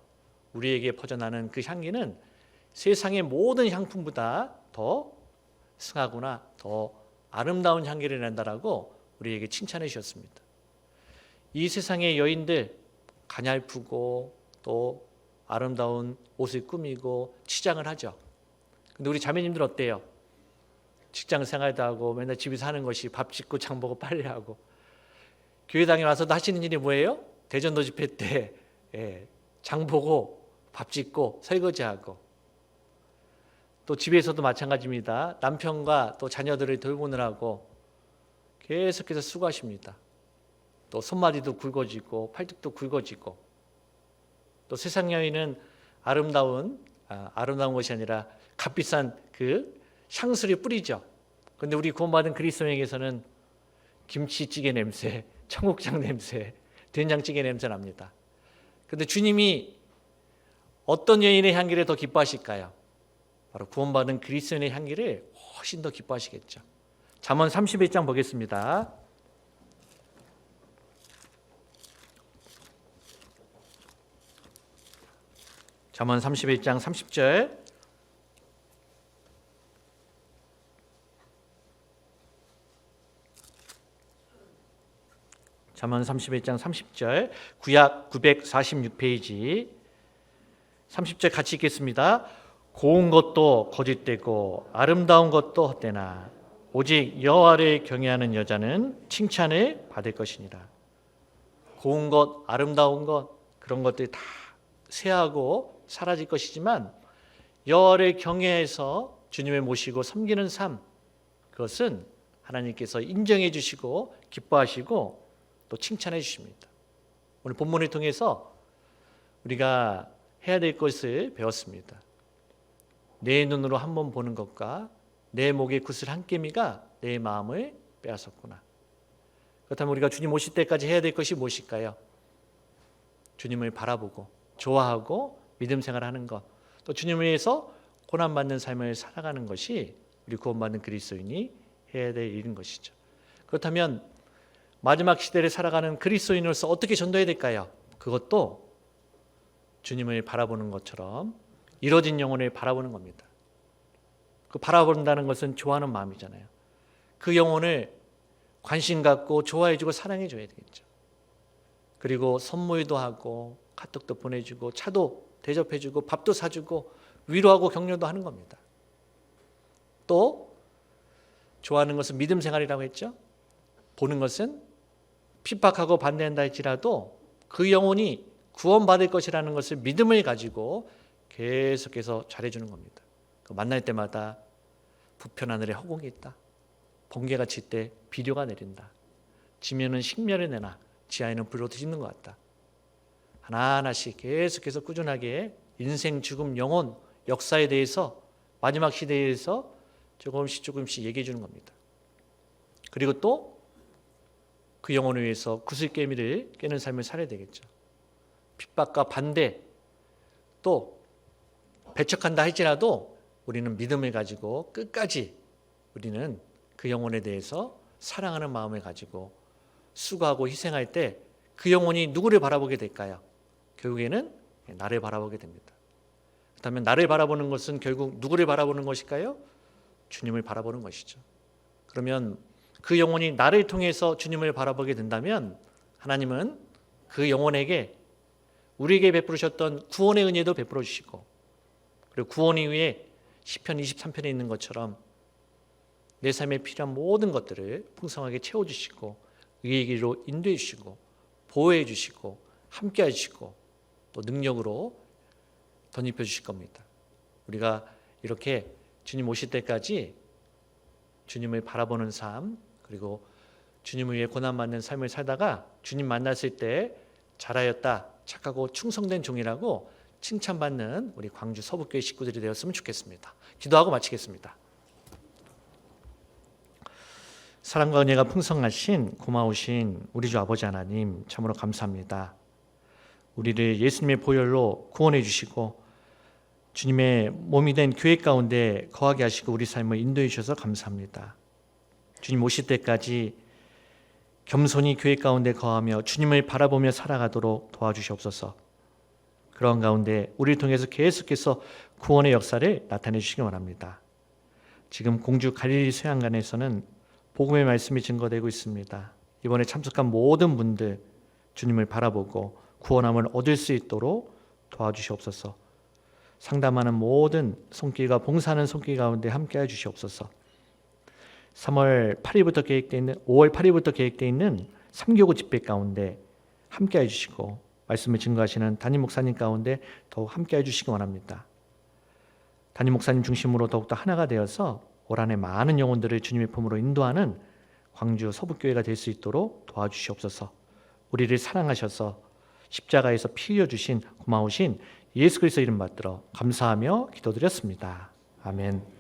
[SPEAKER 1] 우리에게 퍼져나는 그 향기는 세상의 모든 향품보다 더 승하구나, 더 아름다운 향기를 낸다라고 우리에게 칭찬해 주셨습니다. 이 세상의 여인들 가냘프고 또 아름다운 옷을 꾸미고 치장을 하죠. 근데 우리 자매님들 어때요? 직장 생활도 하고 맨날 집에서 하는 것이 밥 짓고 장 보고 빨래하고, 교회당에 와서도 하시는 일이 뭐예요? 대전도 집회 때 장 보고 밥 짓고 설거지하고, 또 집에서도 마찬가지입니다. 남편과 또 자녀들을 돌보느라고 계속해서 수고하십니다. 또 손마디도 굵어지고 팔뚝도 굵어지고, 또 세상 여인은 아름다운 것이 아니라 값비싼 그 향수를 뿌리죠. 그런데 우리 구원받은 그리스도인에게서는 김치찌개 냄새, 청국장 냄새, 된장찌개 냄새 납니다. 그런데 주님이 어떤 여인의 향기를 더 기뻐하실까요? 바로 구원받은 그리스도인의 향기를 훨씬 더 기뻐하시겠죠. 잠언 31장 보겠습니다. 잠언 31장 30절. 잠언 31장 30절, 구약 946페이지 30절 같이 읽겠습니다. 고운 것도 거짓되고 아름다운 것도 헛되나 오직 여호와를 경외하는 여자는 칭찬을 받을 것이니라. 고운 것, 아름다운 것, 그런 것들이 다 쇠하고 사라질 것이지만 여호와를 경외해서 주님을 모시고 섬기는 삶, 그것은 하나님께서 인정해 주시고 기뻐하시고 또 칭찬해 주십니다. 오늘 본문을 통해서 우리가 해야 될 것을 배웠습니다. 내 눈으로 한 번 보는 것과 내 목의 구슬 한 깨미가 내 마음을 빼앗았구나. 그렇다면 우리가 주님 오실 때까지 해야 될 것이 무엇일까요? 주님을 바라보고 좋아하고 믿음 생활하는 것, 또 주님을 위해서 고난받는 삶을 살아가는 것이 우리 구원받는 그리스도인이 해야 될 일인 것이죠. 그렇다면 마지막 시대를 살아가는 그리스도인으로서 어떻게 전도해야 될까요? 그것도 주님을 바라보는 것처럼 이뤄진 영혼을 바라보는 겁니다. 그 바라본다는 것은 좋아하는 마음이잖아요. 그 영혼을 관심 갖고 좋아해주고 사랑해줘야 되겠죠. 그리고 선물도 하고 카톡도 보내주고 차도 대접해주고 밥도 사주고 위로하고 격려도 하는 겁니다. 또 좋아하는 것은 믿음 생활이라고 했죠. 보는 것은 핍박하고 반대한다 할지라도 그 영혼이 구원받을 것이라는 것을 믿음을 가지고 계속해서 잘해주는 겁니다. 만날 때마다 부편 하늘에 허공이 있다. 번개가 칠 때 비료가 내린다. 지면은 식멸을 내나 지하에는 불로 뒤집는 것 같다. 하나하나씩 계속해서 꾸준하게 인생, 죽음, 영혼, 역사에 대해서 마지막 시대에 대해서 조금씩 얘기해 주는 겁니다. 그리고 또 그 영혼을 위해서 구슬깨미를 깨는 삶을 살아야 되겠죠. 핍박과 반대 또 배척한다 할지라도 우리는 믿음을 가지고 끝까지 우리는 그 영혼에 대해서 사랑하는 마음을 가지고 수고하고 희생할 때 그 영혼이 누구를 바라보게 될까요? 결국에는 나를 바라보게 됩니다. 그렇다면 나를 바라보는 것은 결국 누구를 바라보는 것일까요? 주님을 바라보는 것이죠. 그러면 그 영혼이 나를 통해서 주님을 바라보게 된다면 하나님은 그 영혼에게 우리에게 베푸셨던 구원의 은혜도 베풀어 주시고 그리고 구원 이후에 시편 23편에 있는 것처럼 내 삶에 필요한 모든 것들을 풍성하게 채워주시고 의의 길로 인도해 주시고 보호해 주시고 함께 해주시고 또 능력으로 덧입혀 주실 겁니다. 우리가 이렇게 주님 오실 때까지 주님을 바라보는 삶 그리고 주님을 위해 고난받는 삶을 살다가 주님 만났을 때 잘하였다 착하고 충성된 종이라고 칭찬받는 우리 광주 서북교회 식구들이 되었으면 좋겠습니다. 기도하고 마치겠습니다. 사랑과 은혜가 풍성하신 고마우신 우리 주 아버지 하나님 참으로 감사합니다. 우리를 예수님의 보혈로 구원해 주시고 주님의 몸이 된 교회 가운데 거하게 하시고 우리 삶을 인도해 주셔서 감사합니다. 주님 오실 때까지 겸손히 교회 가운데 거하며 주님을 바라보며 살아가도록 도와주시옵소서. 그런 가운데 우리를 통해서 계속해서 구원의 역사를 나타내 주시기 원합니다. 지금 공주 갈릴리 수양관에서는 복음의 말씀이 증거되고 있습니다. 이번에 참석한 모든 분들 주님을 바라보고 구원함을 얻을 수 있도록 도와주시옵소서. 상담하는 모든 손길과 봉사하는 손길 가운데 함께해 주시옵소서. 5월 8일부터 계획되어 있는 3교구 집회 가운데 함께해 주시고 말씀을 증거하시는 담임 목사님 가운데 더욱 함께해 주시기 원합니다. 담임 목사님 중심으로 더욱더 하나가 되어서 올 한 해 많은 영혼들을 주님의 품으로 인도하는 광주 서북교회가 될 수 있도록 도와주시옵소서. 우리를 사랑하셔서 십자가에서 피 흘려 주신 고마우신 예수 그리스도 이름 받들어 감사하며 기도드렸습니다. 아멘.